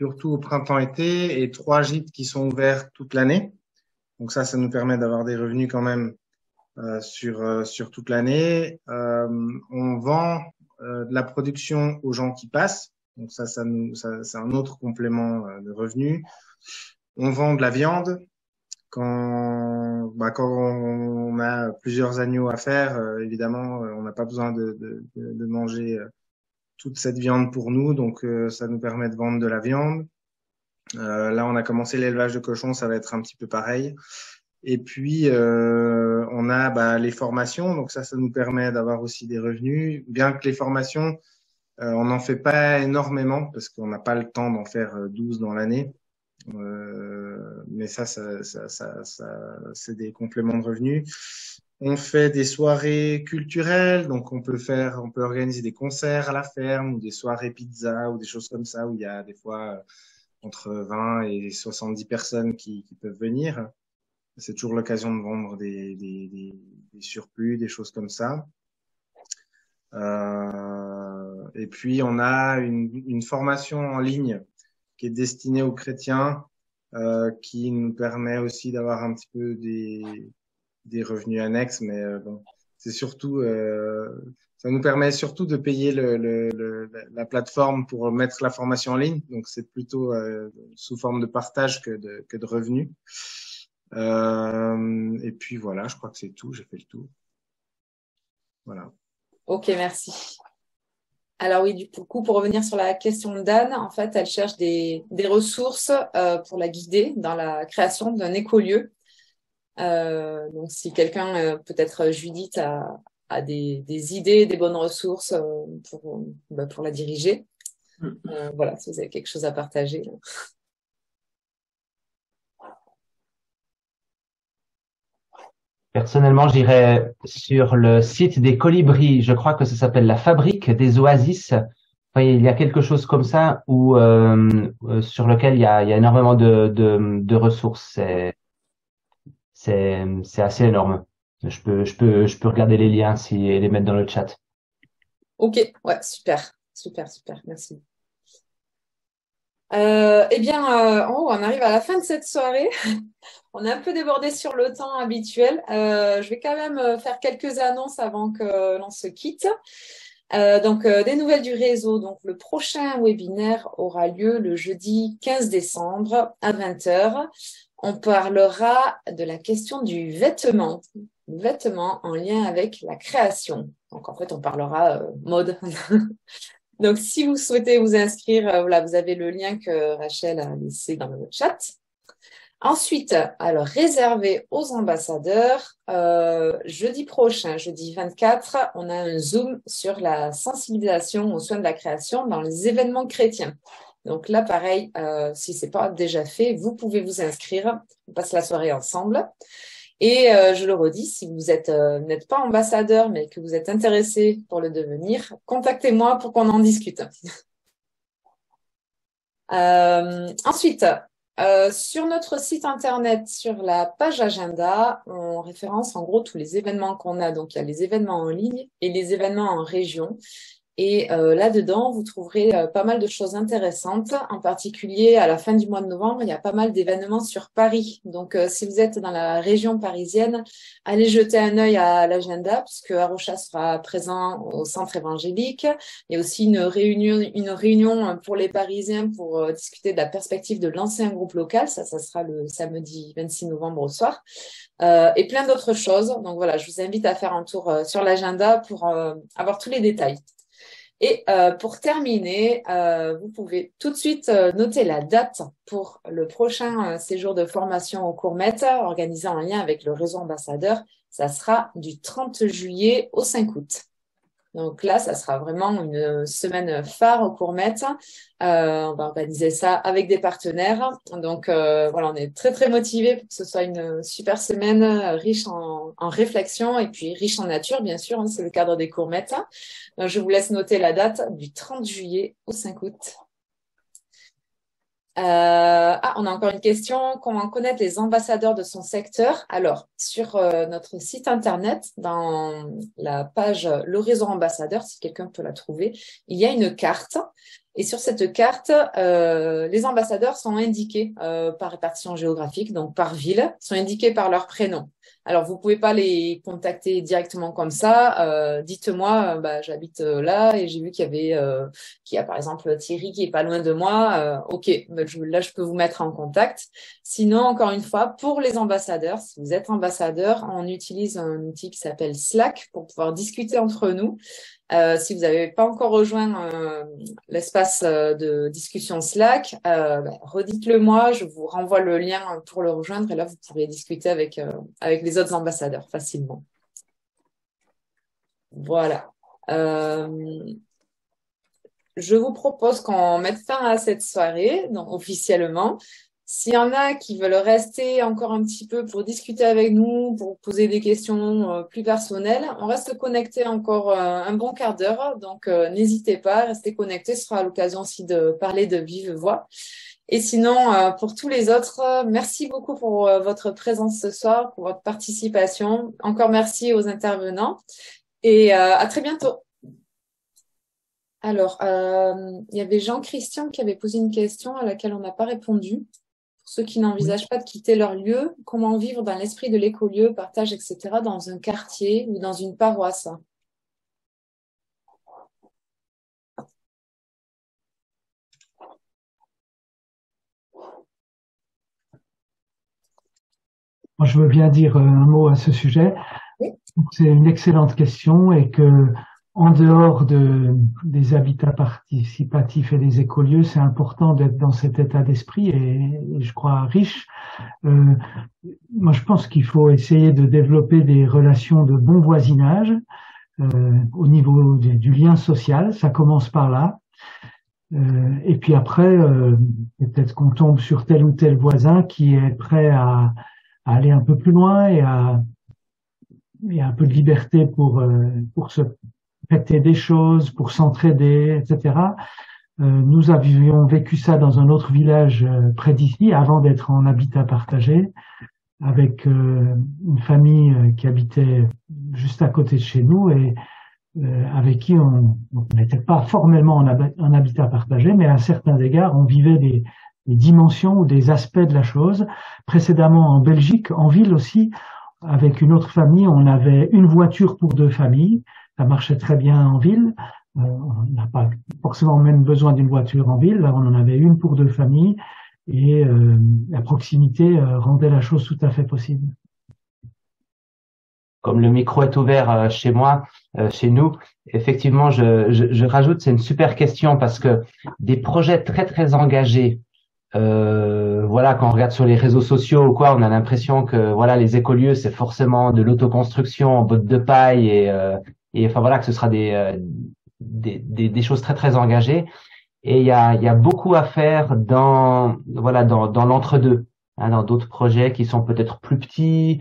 surtout au printemps-été et 3 gîtes qui sont ouverts toute l'année. Donc ça nous permet d'avoir des revenus quand même sur toute l'année. On vend de la production aux gens qui passent. Donc ça c'est un autre complément de revenus. On vend de la viande. Quand on a plusieurs agneaux à faire, évidemment, on n'a pas besoin de manger toute cette viande pour nous, donc ça nous permet de vendre de la viande. Là, on a commencé l'élevage de cochons, ça va être un petit peu pareil. Et puis, on a les formations, donc ça nous permet d'avoir aussi des revenus. Bien que les formations, on n'en fait pas énormément parce qu'on n'a pas le temps d'en faire 12 dans l'année. Mais ça c'est des compléments de revenus. On fait des soirées culturelles, donc on peut organiser des concerts à la ferme ou des soirées pizza ou des choses comme ça où il y a des fois entre 20 et 70 personnes qui peuvent venir. C'est toujours l'occasion de vendre des surplus, des choses comme ça. Et puis on a une formation en ligne qui est destiné aux chrétiens, qui nous permet aussi d'avoir un petit peu des revenus annexes, mais bon, c'est surtout ça nous permet surtout de payer la plateforme pour mettre la formation en ligne, donc c'est plutôt sous forme de partage que de revenus. Et puis voilà, je crois que c'est tout, j'ai fait le tour. Voilà. Ok, merci. Alors oui, du coup, pour revenir sur la question d'Anne, en fait, elle cherche des ressources pour la guider dans la création d'un écolieu. Donc, si quelqu'un, peut-être Judith, a des idées, des bonnes ressources pour la diriger. Voilà, si vous avez quelque chose à partager. Là. Personnellement, j'irais sur le site des colibris. Je crois que ça s'appelle la fabrique des oasis. Enfin, il y a quelque chose comme ça où sur lequel il y a énormément de ressources. C'est assez énorme. Je peux regarder les liens et les mettre dans le chat. Ok, ouais, super, merci. On arrive à la fin de cette soirée. On est un peu débordé sur le temps habituel. Je vais quand même faire quelques annonces avant que l'on se quitte. Des nouvelles du réseau. Donc, le prochain webinaire aura lieu le jeudi 15 décembre à 20h. On parlera de la question du vêtement. Le vêtement en lien avec la création. Donc, en fait, on parlera mode. Donc, si vous souhaitez vous inscrire, voilà, vous avez le lien que Rachel a laissé dans le chat. Ensuite, alors réservé aux ambassadeurs, jeudi prochain, jeudi 24, on a un Zoom sur la sensibilisation aux soins de la création dans les événements chrétiens. Donc là, pareil, si c'est pas déjà fait, vous pouvez vous inscrire. On passe la soirée ensemble. Et je le redis, si vous n'êtes pas ambassadeur, mais que vous êtes intéressé pour le devenir, contactez-moi pour qu'on en discute. Ensuite, sur notre site internet, sur la page agenda, on référence en gros tous les événements qu'on a. Donc, il y a les événements en ligne et les événements en région. Et là-dedans, vous trouverez pas mal de choses intéressantes. En particulier, à la fin du mois de novembre, il y a pas mal d'événements sur Paris. Donc, si vous êtes dans la région parisienne, allez jeter un œil à l'agenda, puisque Arocha sera présent au centre évangélique. Il y a aussi une réunion pour les Parisiens pour discuter de la perspective de lancer un groupe local. Ça sera le samedi 26 novembre au soir. Et plein d'autres choses. Donc voilà, je vous invite à faire un tour sur l'agenda pour avoir tous les détails. Et pour terminer, vous pouvez tout de suite noter la date pour le prochain séjour de formation au Courmet organisé en lien avec le réseau ambassadeur. Ça sera du 30 juillet au 5 août. Donc là, ça sera vraiment une semaine phare au Courmet. On va organiser ça avec des partenaires. Donc voilà, on est très très motivés pour que ce soit une super semaine riche en réflexion et puis riche en nature, bien sûr. Hein, c'est le cadre des Courmet. Donc, je vous laisse noter la date du 30 juillet au 5 août. On a encore une question. Comment connaître les ambassadeurs de son secteur? Alors, sur notre site internet, dans la page Le Réseau Ambassadeur, si quelqu'un peut la trouver, il y a une carte. Et sur cette carte, les ambassadeurs sont indiqués par répartition géographique, donc par ville, sont indiqués par leur prénom. Alors, vous pouvez pas les contacter directement comme ça. Dites-moi, j'habite là et j'ai vu qu'il y a par exemple Thierry qui est pas loin de moi. Ok, là je peux vous mettre en contact. Sinon, encore une fois, pour les ambassadeurs, si vous êtes ambassadeur, on utilise un outil qui s'appelle Slack pour pouvoir discuter entre nous. Si vous n'avez pas encore rejoint l'espace de discussion Slack, redites-le moi, je vous renvoie le lien pour le rejoindre et là vous pourrez discuter avec les autres ambassadeurs facilement. Voilà. Je vous propose qu'on mette fin à cette soirée, donc officiellement. S'il y en a qui veulent rester encore un petit peu pour discuter avec nous, pour poser des questions plus personnelles, on reste connecté encore un bon quart d'heure. Donc, n'hésitez pas, restez connectés. Ce sera l'occasion aussi de parler de vive voix. Et sinon, pour tous les autres, merci beaucoup pour votre présence ce soir, pour votre participation. Encore merci aux intervenants et à très bientôt. Alors, il y avait Jean-Christian qui avait posé une question à laquelle on n'a pas répondu. Pour ceux qui n'envisagent pas de quitter leur lieu, comment vivre dans l'esprit de l'écolieu, partage, etc., dans un quartier ou dans une paroisse? Moi, je veux bien dire un mot à ce sujet. Oui. C'est une excellente question et que en dehors des habitats participatifs et des écolieux, c'est important d'être dans cet état d'esprit et je crois riche. Moi, je pense qu'il faut essayer de développer des relations de bon voisinage au niveau du lien social. Ça commence par là. Et puis après, peut-être qu'on tombe sur tel ou tel voisin qui est prêt à aller un peu plus loin et à un peu de liberté pour se fêter des choses, pour s'entraider, etc. Nous avions vécu ça dans un autre village près d'ici, avant d'être en habitat partagé, avec une famille qui habitait juste à côté de chez nous et avec qui on n'était pas formellement en habitat partagé, mais à certains égards, on vivait des dimensions ou des aspects de la chose. Précédemment en Belgique, en ville aussi, avec une autre famille, on avait une voiture pour deux familles. ça marchait très bien en ville. On n'a pas forcément même besoin d'une voiture en ville. Là, on en avait une pour 2 familles et la proximité rendait la chose tout à fait possible. Comme le micro est ouvert chez moi, chez nous, effectivement, je rajoute, c'est une super question parce que des projets très très engagés, voilà, quand on regarde sur les réseaux sociaux ou quoi, on a l'impression que voilà, les écolieux, c'est forcément de l'autoconstruction en botte de paille et enfin voilà, que ce sera des choses très très engagées. Et il y a beaucoup à faire dans voilà dans l'entre-deux, hein, dans d'autres projets qui sont peut-être plus petits,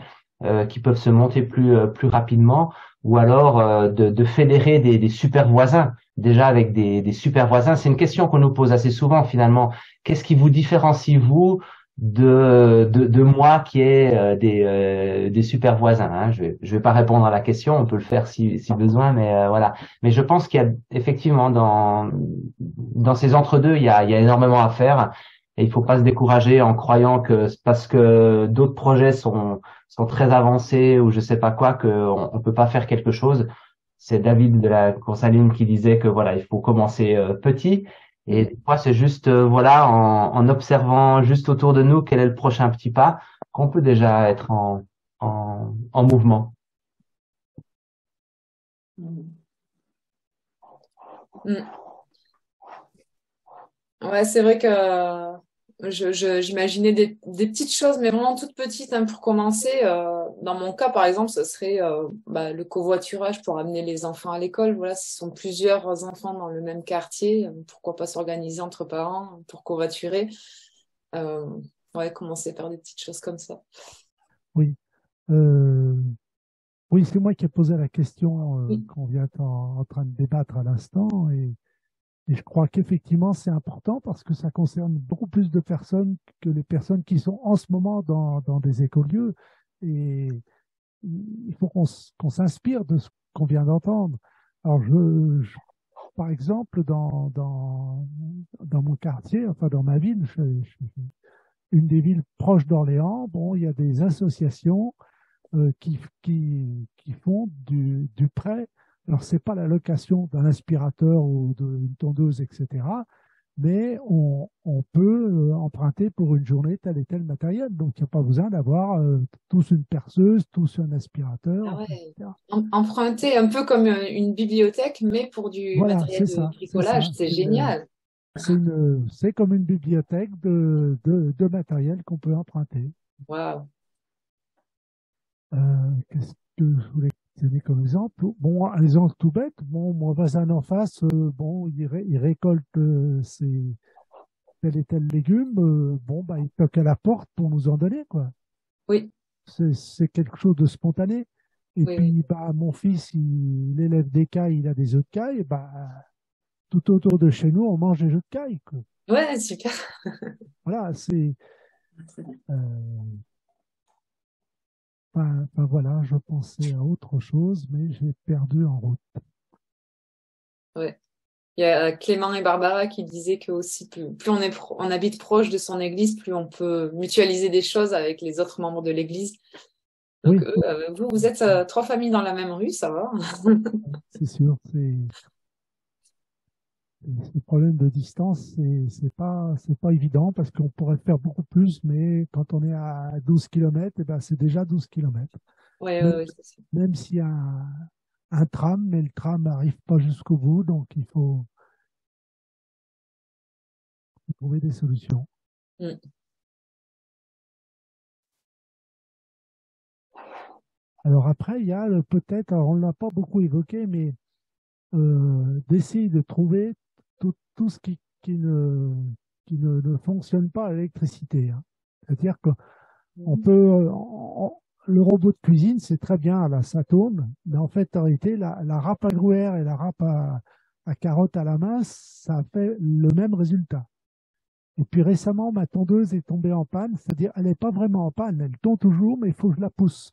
qui peuvent se monter plus rapidement, ou alors de fédérer des super voisins. Déjà avec des super voisins, c'est une question qu'on nous pose assez souvent finalement. Qu'est-ce qui vous différencie vous de moi qui ai des super voisins, hein? Je vais pas répondre à la question, on peut le faire si besoin, mais voilà. Mais je pense qu'il y a effectivement dans ces entre-deux, il y a énormément à faire et il faut pas se décourager en croyant que c'est parce que d'autres projets sont très avancés ou je sais pas quoi qu'on peut pas faire quelque chose. C'est David de la Coursaline qui disait que voilà, il faut commencer petit. Et des fois, c'est juste voilà, en observant juste autour de nous quel est le prochain petit pas, qu'on peut déjà être en mouvement. Mm. Ouais, c'est vrai que j'imaginais des petites choses, mais vraiment toutes petites, hein, pour commencer. Dans mon cas, par exemple, ce serait le covoiturage pour amener les enfants à l'école. Voilà, ce sont plusieurs enfants dans le même quartier. Pourquoi pas s'organiser entre parents pour covoiturer? Ouais, commencer par des petites choses comme ça. Oui. Oui, c'est moi qui ai posé la question Oui. qu'on vient en train de débattre à l'instant. Et je crois qu'effectivement, c'est important parce que ça concerne beaucoup plus de personnes que les personnes qui sont en ce moment dans des écolieux. Et il faut qu'on s'inspire de ce qu'on vient d'entendre. Alors, par exemple, dans mon quartier, enfin dans ma ville, une des villes proches d'Orléans, bon, il y a des associations qui font du prêt. Alors, c'est pas la location d'un aspirateur ou d'une tondeuse, etc. Mais on peut emprunter pour une journée tel et tel matériel. Donc, il n'y a pas besoin d'avoir tous une perceuse, tous un aspirateur, Ah ouais. etc. Emprunter un peu comme une bibliothèque, mais pour du Voilà, matériel de bricolage. C'est génial. C'est comme une bibliothèque de matériel qu'on peut emprunter. Waouh. Qu'est-ce que je voulais donner comme exemple? Bon, un exemple tout bête. Bon, mon voisin en face, bon, il récolte ses tel et tel légume. Bon, bah, il toque à la porte pour nous en donner, quoi. Oui, C'est quelque chose de spontané. Et oui, oui. puis, bah, mon fils, il élève des cailles, il a des œufs de caille. Et bah, tout autour de chez nous, on mange des œufs de caille, quoi. Ouais, super. Voilà, voilà, je pensais à autre chose, mais j'ai perdu en route. Ouais. Il y a Clément et Barbara qui disaient que aussi plus on habite proche de son église, plus on peut mutualiser des choses avec les autres membres de l'église. Donc Oui, vous êtes 3 familles dans la même rue, ça va. c'est sûr. Le problème de distance, c'est pas évident parce qu'on pourrait faire beaucoup plus, mais quand on est à 12 km, eh ben, c'est déjà 12 km. Ouais, Même, ouais, c'est sûr. même s'il y a un tram, mais le tram n'arrive pas jusqu'au bout, donc il faut trouver des solutions. Mm. Alors après, il y a peut-être, alors on ne l'a pas beaucoup évoqué, mais d'essayer de trouver tout ce qui ne fonctionne pas à l'électricité, hein. C'est-à-dire qu'on peut, le robot de cuisine, c'est très bien, là, ça tourne, mais en fait, en réalité, la râpe à gruyère et la râpe à carottes à la main, ça fait le même résultat. Et puis récemment, ma tondeuse est tombée en panne, c'est-à-dire elle n'est pas vraiment en panne, elle tourne toujours, mais il faut que je la pousse.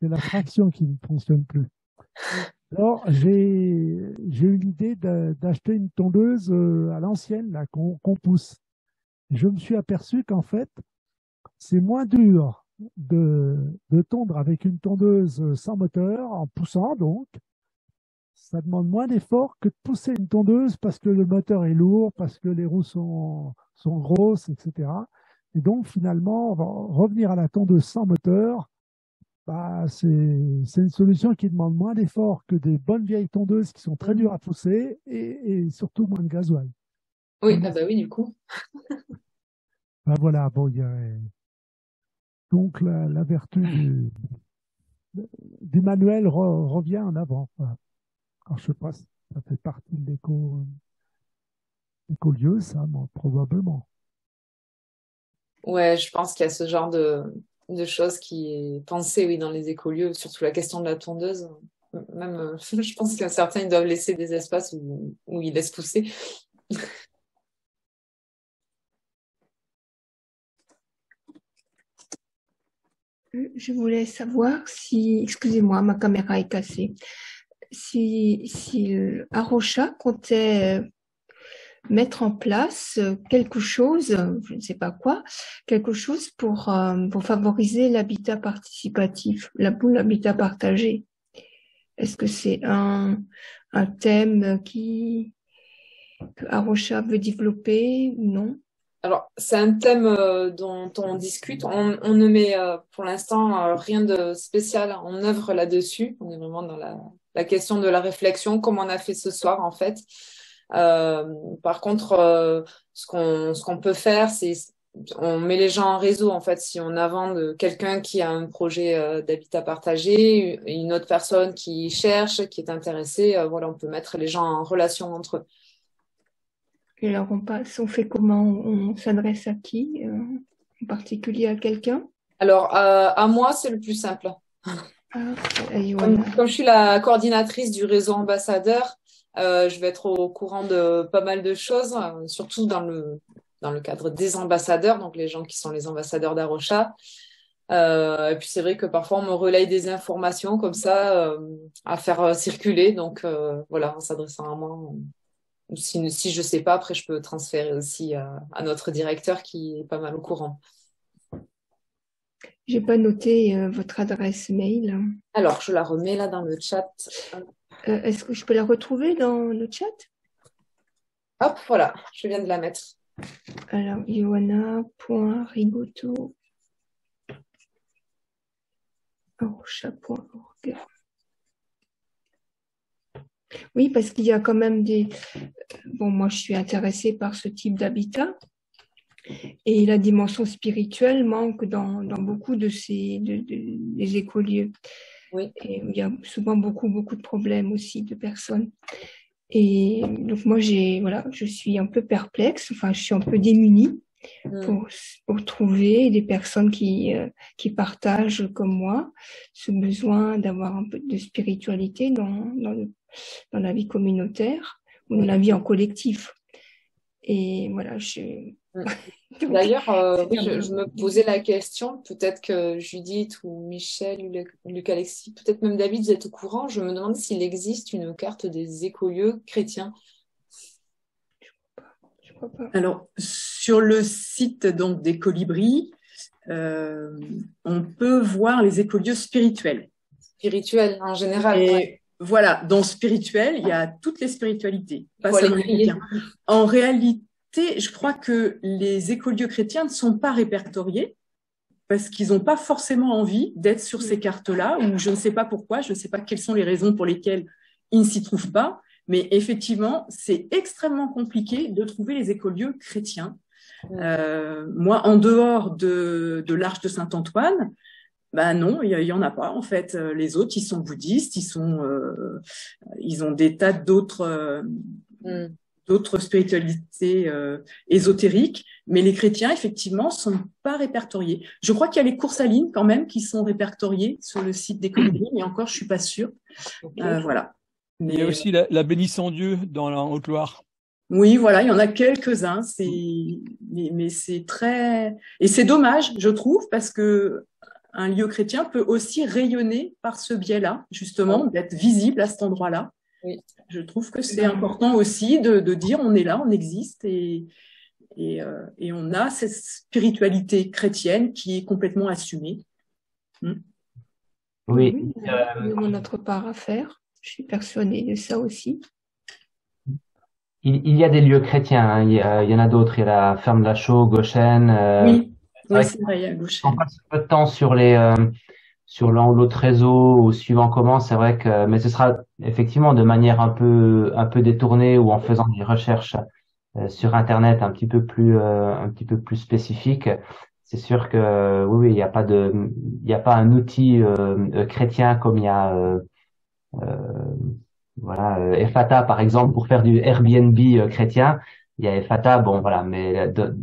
C'est la traction qui ne fonctionne plus. Alors, j'ai eu l'idée d'acheter une tondeuse à l'ancienne, là, qu'on pousse. Et je me suis aperçu qu'en fait, c'est moins dur de tondre avec une tondeuse sans moteur, en poussant donc, ça demande moins d'effort que de pousser une tondeuse parce que le moteur est lourd, parce que les roues sont grosses, etc. Et donc, finalement, on va revenir à la tondeuse sans moteur. Bah, c'est une solution qui demande moins d'effort que des bonnes vieilles tondeuses qui sont très dures à pousser et surtout moins de gasoil. Oui, ah bah oui, du coup. Ben voilà, bon, donc la vertu du manuel revient en avant. Voilà. Alors, je sais pas si ça fait partie de l'écolieu, ça, bon, probablement. Ouais, je pense qu'il y a ce genre de choses qui est pensé, oui, dans les écolieux, surtout la question de la tondeuse. Même, je pense que certains, ils doivent laisser des espaces où ils laissent pousser. Je voulais savoir si, excusez-moi, ma caméra est cassée, si Arocha comptait mettre en place quelque chose, je ne sais pas quoi, quelque chose pour favoriser l'habitat participatif, l'habitat partagé. Est-ce que c'est un thème que Arocha veut développer ou non? Alors, c'est un thème dont on discute. On ne met pour l'instant rien de spécial en œuvre là-dessus. On est vraiment dans la question de la réflexion, comme on a fait ce soir en fait. Par contre, ce qu'on peut faire, c'est on met les gens en réseau en fait. Si on a vend de quelqu'un qui a un projet d'habitat partagé, une autre personne qui cherche, qui est intéressée, voilà, on peut mettre les gens en relation entre eux. Et alors, on fait comment? On s'adresse à qui? En particulier à quelqu'un? Alors, à moi, c'est le plus simple. Comme je suis la coordinatrice du réseau ambassadeur, je vais être au courant de pas mal de choses, surtout dans le cadre des ambassadeurs, donc les gens qui sont les ambassadeurs d'Arocha. Et puis c'est vrai que parfois on me relaye des informations comme ça à faire circuler. Donc voilà, en s'adressant à moi. Si je sais pas, après je peux transférer aussi à notre directeur qui est pas mal au courant. J'ai pas noté votre adresse mail. Alors, je la remets là dans le chat. Est-ce que je peux la retrouver dans le chat? Hop, voilà, je viens de la mettre. Alors, ioanna.rigoto@arocha.org. Oui, parce qu'il y a quand même Bon, moi, je suis intéressée par ce type d'habitat. Et la dimension spirituelle manque dans beaucoup de des écolieux. Oui. Et il y a souvent beaucoup de problèmes aussi de personnes. Et donc moi je suis un peu perplexe, enfin je suis un peu démunie pour trouver des personnes qui partagent comme moi ce besoin d'avoir un peu de spiritualité dans la vie communautaire ou dans la vie en collectif. Et voilà, D'ailleurs, oui, je me posais la question, peut-être que Judith ou Michel ou Luc Alexis, peut-être même David, vous êtes au courant. Je me demande s'il existe une carte des écolieux chrétiens. Je crois pas. Alors, sur le site donc des Colibris, on peut voir les écolieux spirituels. Spirituels, en général. Et ouais. voilà, dans spirituel, il y a toutes les spiritualités. Pas seulement les chrétiens. En réalité, je crois que les écolieux chrétiens ne sont pas répertoriés parce qu'ils n'ont pas forcément envie d'être sur ces cartes-là, ou je ne sais pas pourquoi, je ne sais pas quelles sont les raisons pour lesquelles ils ne s'y trouvent pas, mais effectivement, c'est extrêmement compliqué de trouver les écolieux chrétiens. Moi, en dehors de l'Arche de Saint-Antoine, ben non, il y en a pas en fait. Les autres, ils sont bouddhistes, ils ont des tas d'autres spiritualités ésotériques, mais les chrétiens effectivement sont pas répertoriés. Je crois qu'il y a les courses à ligne quand même qui sont répertoriées sur le site des Colibris, mais encore je suis pas sûre. Voilà. Mais il y a aussi la Bénissant Dieu dans la Haute-Loire. Oui, voilà, il y en a quelques-uns. Mais c'est très et c'est dommage, je trouve, parce que un lieu chrétien peut aussi rayonner par ce biais-là, justement, d'être visible à cet endroit-là. Oui. Je trouve que c'est important aussi de dire on est là, on existe et on a cette spiritualité chrétienne qui est complètement assumée. Oui. Nous avons notre part à faire. Je suis persuadée de ça aussi. Il y a des lieux chrétiens, hein. Il y en a d'autres. Il y a la ferme de la Chaux, Goshen. Oui, vrai c'est vrai, il y a Goshen. on passe un peu de temps sur sur l'un ou l'autre réseau ou suivant comment, c'est vrai que, mais ce sera effectivement de manière un peu détournée ou en faisant des recherches sur Internet un petit peu plus spécifiques. C'est sûr que oui, il n'y a pas un outil chrétien comme il y a Effata par exemple pour faire du Airbnb chrétien. Il y a Effata, bon voilà, mais dans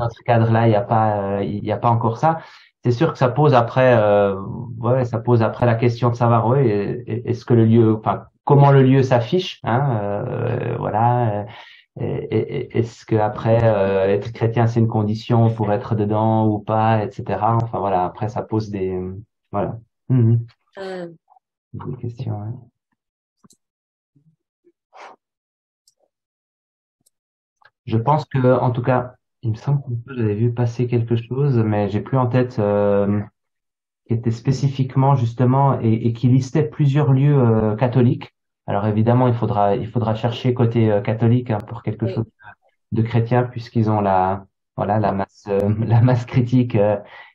ce cadre-là, il y a pas encore ça. C'est sûr que ça pose après, la question de savoir, est-ce que le lieu, enfin, comment le lieu s'affiche, hein, est-ce que après être chrétien c'est une condition pour être dedans ou pas, etc. Enfin voilà, après ça pose des, voilà, des questions. Ouais. Je pense que, en tout cas, il me semble que j'avais vu passer quelque chose, mais j'ai plus en tête, qui était spécifiquement justement et qui listait plusieurs lieux catholiques. Alors évidemment, il faudra chercher côté catholique hein, pour quelque chose de chrétien, puisqu'ils ont la masse critique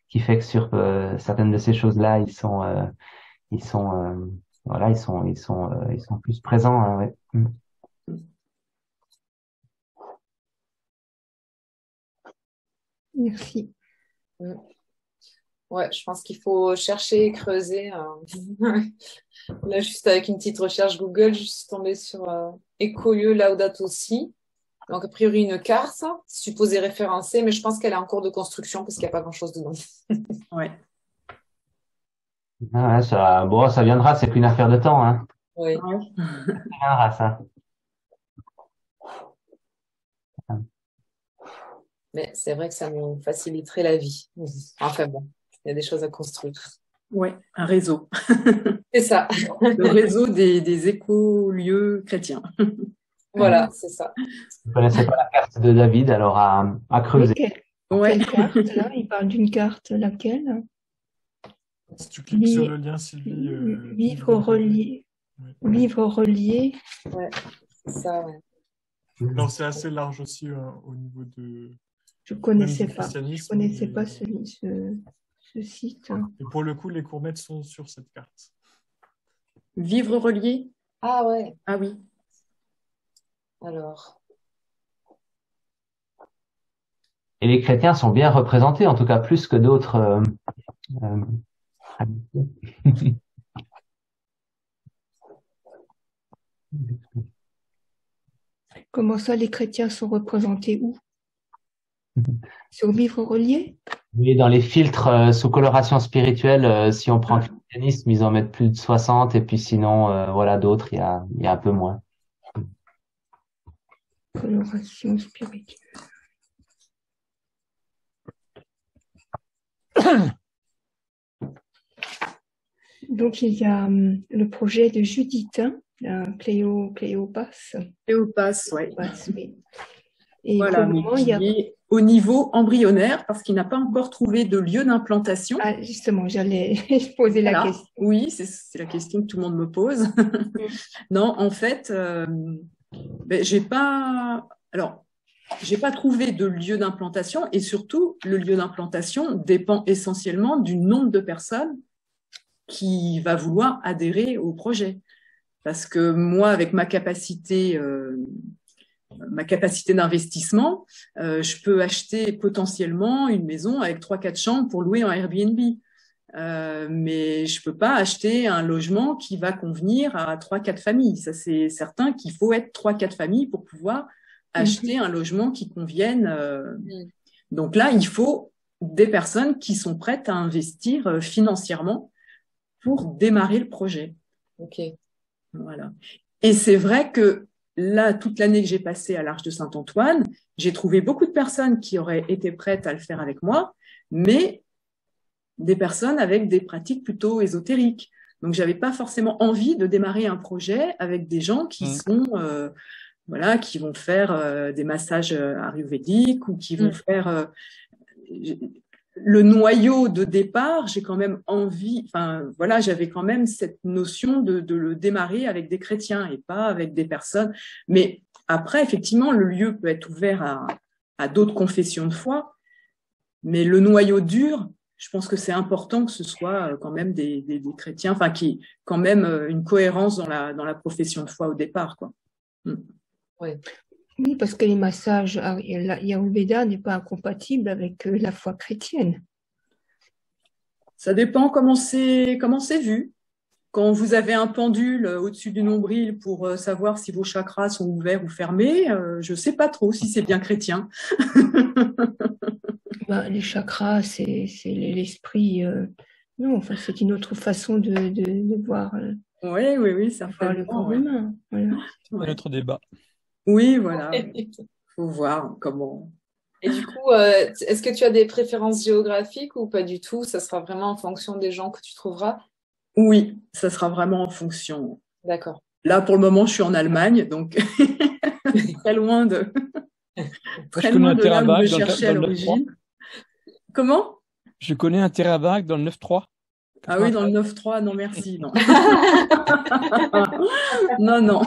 qui fait que sur certaines de ces choses-là, ils sont plus présents. Hein, ouais. Merci. Ouais, je pense qu'il faut chercher et creuser. Là, juste avec une petite recherche Google, je suis tombée sur Écolieu Laudato Si. Donc, a priori, une carte supposée référencée, mais je pense qu'elle est en cours de construction parce qu'il n'y a pas grand-chose dedans. Ouais. Ah ouais, ça viendra, c'est qu'une affaire de temps, hein. Oui. Ouais. Ça viendra, ça. Mais c'est vrai que ça nous faciliterait la vie. Enfin bon, il y a des choses à construire. Ouais, un réseau. C'est ça. Le réseau des écolieux chrétiens. Voilà, c'est ça. Vous ne connaissez pas la carte de David, alors à creuser. Quelle carte, là? Il parle d'une carte, laquelle? Si tu cliques sur le lien, Sylvie. Livre relié. Ouais. Livre relié. Ouais, c'est ça, ouais. Alors, c'est assez large aussi au niveau de. Je connaissais pas ce site. Et pour le coup, les courmettes sont sur cette carte. Vivre relié? Ah ouais. Ah oui. Alors. Et les chrétiens sont bien représentés, en tout cas plus que d'autres. Comment ça, les chrétiens sont représentés où? Sur Vivre relié? Oui, dans les filtres sous coloration spirituelle, si on prend le christianisme, ils en mettent plus de 60, et puis sinon, voilà, d'autres, il y a un peu moins. Coloration spirituelle. Donc, il y a le projet de Judith, Cléopas. Cléopas, ouais. Oui. Et voilà, comment il est au niveau embryonnaire parce qu'il n'a pas encore trouvé de lieu d'implantation. Ah, justement, j'allais poser la question. Oui, c'est la question que tout le monde me pose. Non, en fait, j'ai pas trouvé de lieu d'implantation et surtout, le lieu d'implantation dépend essentiellement du nombre de personnes qui va vouloir adhérer au projet. Parce que moi, avec ma capacité d'investissement, je peux acheter potentiellement une maison avec 3-4 chambres pour louer en Airbnb. Mais je peux pas acheter un logement qui va convenir à 3-4 familles. Ça, c'est certain qu'il faut être 3-4 familles pour pouvoir acheter un logement qui convienne. Donc là, il faut des personnes qui sont prêtes à investir financièrement pour démarrer le projet. Ok. Voilà. Et c'est vrai que là, toute l'année que j'ai passée à l'Arche de Saint-Antoine, j'ai trouvé beaucoup de personnes qui auraient été prêtes à le faire avec moi, mais des personnes avec des pratiques plutôt ésotériques. Donc, j'avais pas forcément envie de démarrer un projet avec des gens qui sont, qui vont faire des massages ayurvédiques ou qui vont faire. le noyau de départ, j'ai quand même envie, enfin voilà, j'avais quand même cette notion de le démarrer avec des chrétiens et pas avec des personnes. Mais après, effectivement, le lieu peut être ouvert à d'autres confessions de foi, mais le noyau dur, je pense que c'est important que ce soit quand même des chrétiens, enfin qui quand même une cohérence dans la profession de foi au départ, quoi. Ouais. Oui, parce que les massages Ayurveda n'est pas incompatible avec la foi chrétienne. Ça dépend comment c'est vu. Quand vous avez un pendule au-dessus du nombril pour savoir si vos chakras sont ouverts ou fermés, je sais pas trop si c'est bien chrétien. Ben, les chakras, c'est l'esprit. Non, enfin, c'est une autre façon de voir, Oui, ça voir le corps humain. Voilà. C'est notre débat. Oui, voilà. Faut voir comment. Et du coup, est-ce que tu as des préférences géographiques ou pas du tout? Ça sera vraiment en fonction des gens que tu trouveras? Oui, ça sera vraiment en fonction. D'accord. Là, pour le moment, je suis en Allemagne, donc très loin de là où je cherchais à l'origine. Comment? Je connais un terrain vague dans le 9-3. Ah oui, dans le 9-3, non merci, non. Non.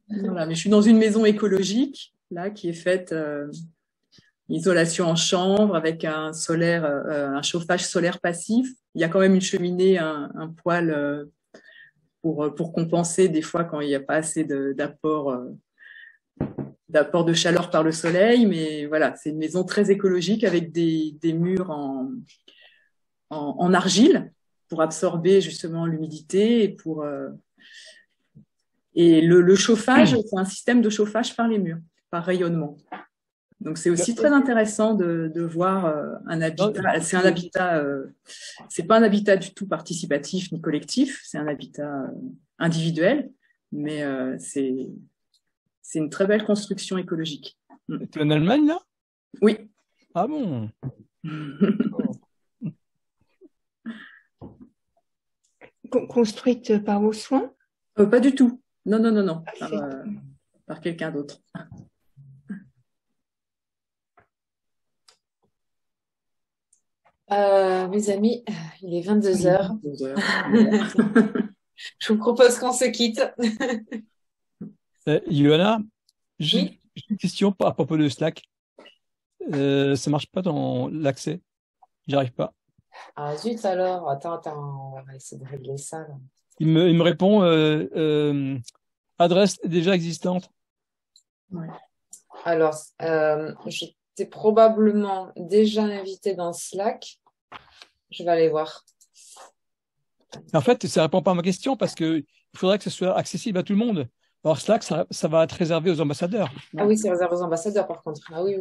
Voilà, mais je suis dans une maison écologique, là, qui est faite isolation en chambre avec un chauffage solaire passif. Il y a quand même une cheminée, un poêle pour compenser des fois quand il n'y a pas assez d'apport de chaleur par le soleil. Mais voilà, c'est une maison très écologique avec des murs en argile pour absorber justement l'humidité et le chauffage, c'est un système de chauffage par les murs, par rayonnement. Donc c'est aussi très intéressant de voir un habitat. C'est pas un habitat du tout participatif ni collectif, c'est un habitat individuel, mais c'est une très belle construction écologique. Tu es en Allemagne là? Oui. Ah bon? Construite par vos soins? Pas du tout. Non. Par quelqu'un d'autre. Mes amis, il est 22h. Je vous propose qu'on se quitte. Johanna, j'ai une question à propos de Slack. Ça marche pas dans l'accès. J'y arrive pas. Ah zut alors, attends, on va essayer de régler ça, là. Il me répond adresse déjà existante. Ouais. Alors, je t'ai probablement déjà invité dans Slack. Je vais aller voir. En fait, ça répond pas à ma question parce que il faudrait que ce soit accessible à tout le monde. Alors Slack, ça va être réservé aux ambassadeurs. Ah oui, c'est réservé aux ambassadeurs par contre. Ah oui.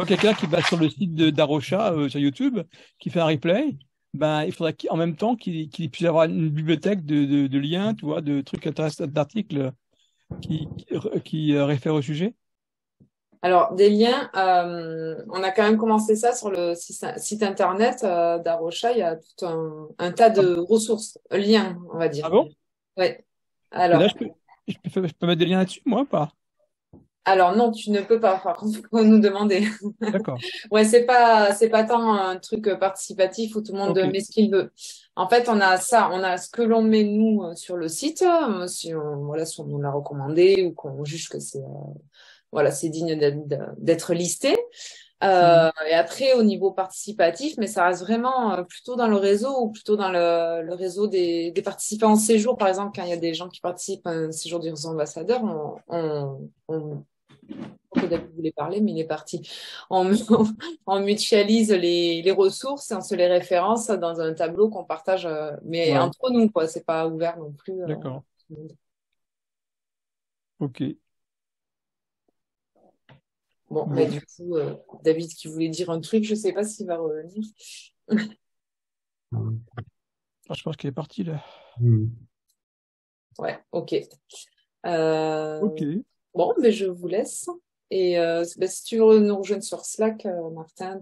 Quelqu'un qui va sur le site d'Arosha sur YouTube, qui fait un replay, ben, il faudrait qu'en même temps qu'il puisse avoir une bibliothèque de liens, tu vois, de trucs intéressants, d'articles qui réfèrent au sujet. Alors, des liens, on a quand même commencé ça sur le site internet d'Arosha. Il y a tout un tas de ressources, liens, on va dire. Ah bon? Oui. Alors, là, je peux mettre des liens là-dessus, moi, ou pas? Alors non, tu ne peux pas. Par contre, il faut nous demander. D'accord. Ouais, c'est pas tant un truc participatif où tout le monde met ce qu'il veut. En fait, on a ce que l'on met nous sur le site, si on nous l'a recommandé ou qu'on juge que c'est digne d'être listé. Et après, au niveau participatif, mais ça reste vraiment plutôt dans le réseau ou plutôt dans le réseau des participants en séjour. Par exemple, quand il y a des gens qui participent à un séjour des ambassadeurs, David voulait parler, mais il est parti. On mutualise les ressources et on se les référence dans un tableau qu'on partage, mais entre nous, quoi. C'est pas ouvert non plus. D'accord. Ok. Bon, mais du coup, David qui voulait dire un truc, je sais pas s'il va revenir. Je pense qu'il est parti là. Ouais, ok. Ok. Bon, mais je vous laisse. Et si tu veux nous rejoindre sur Slack, Martin,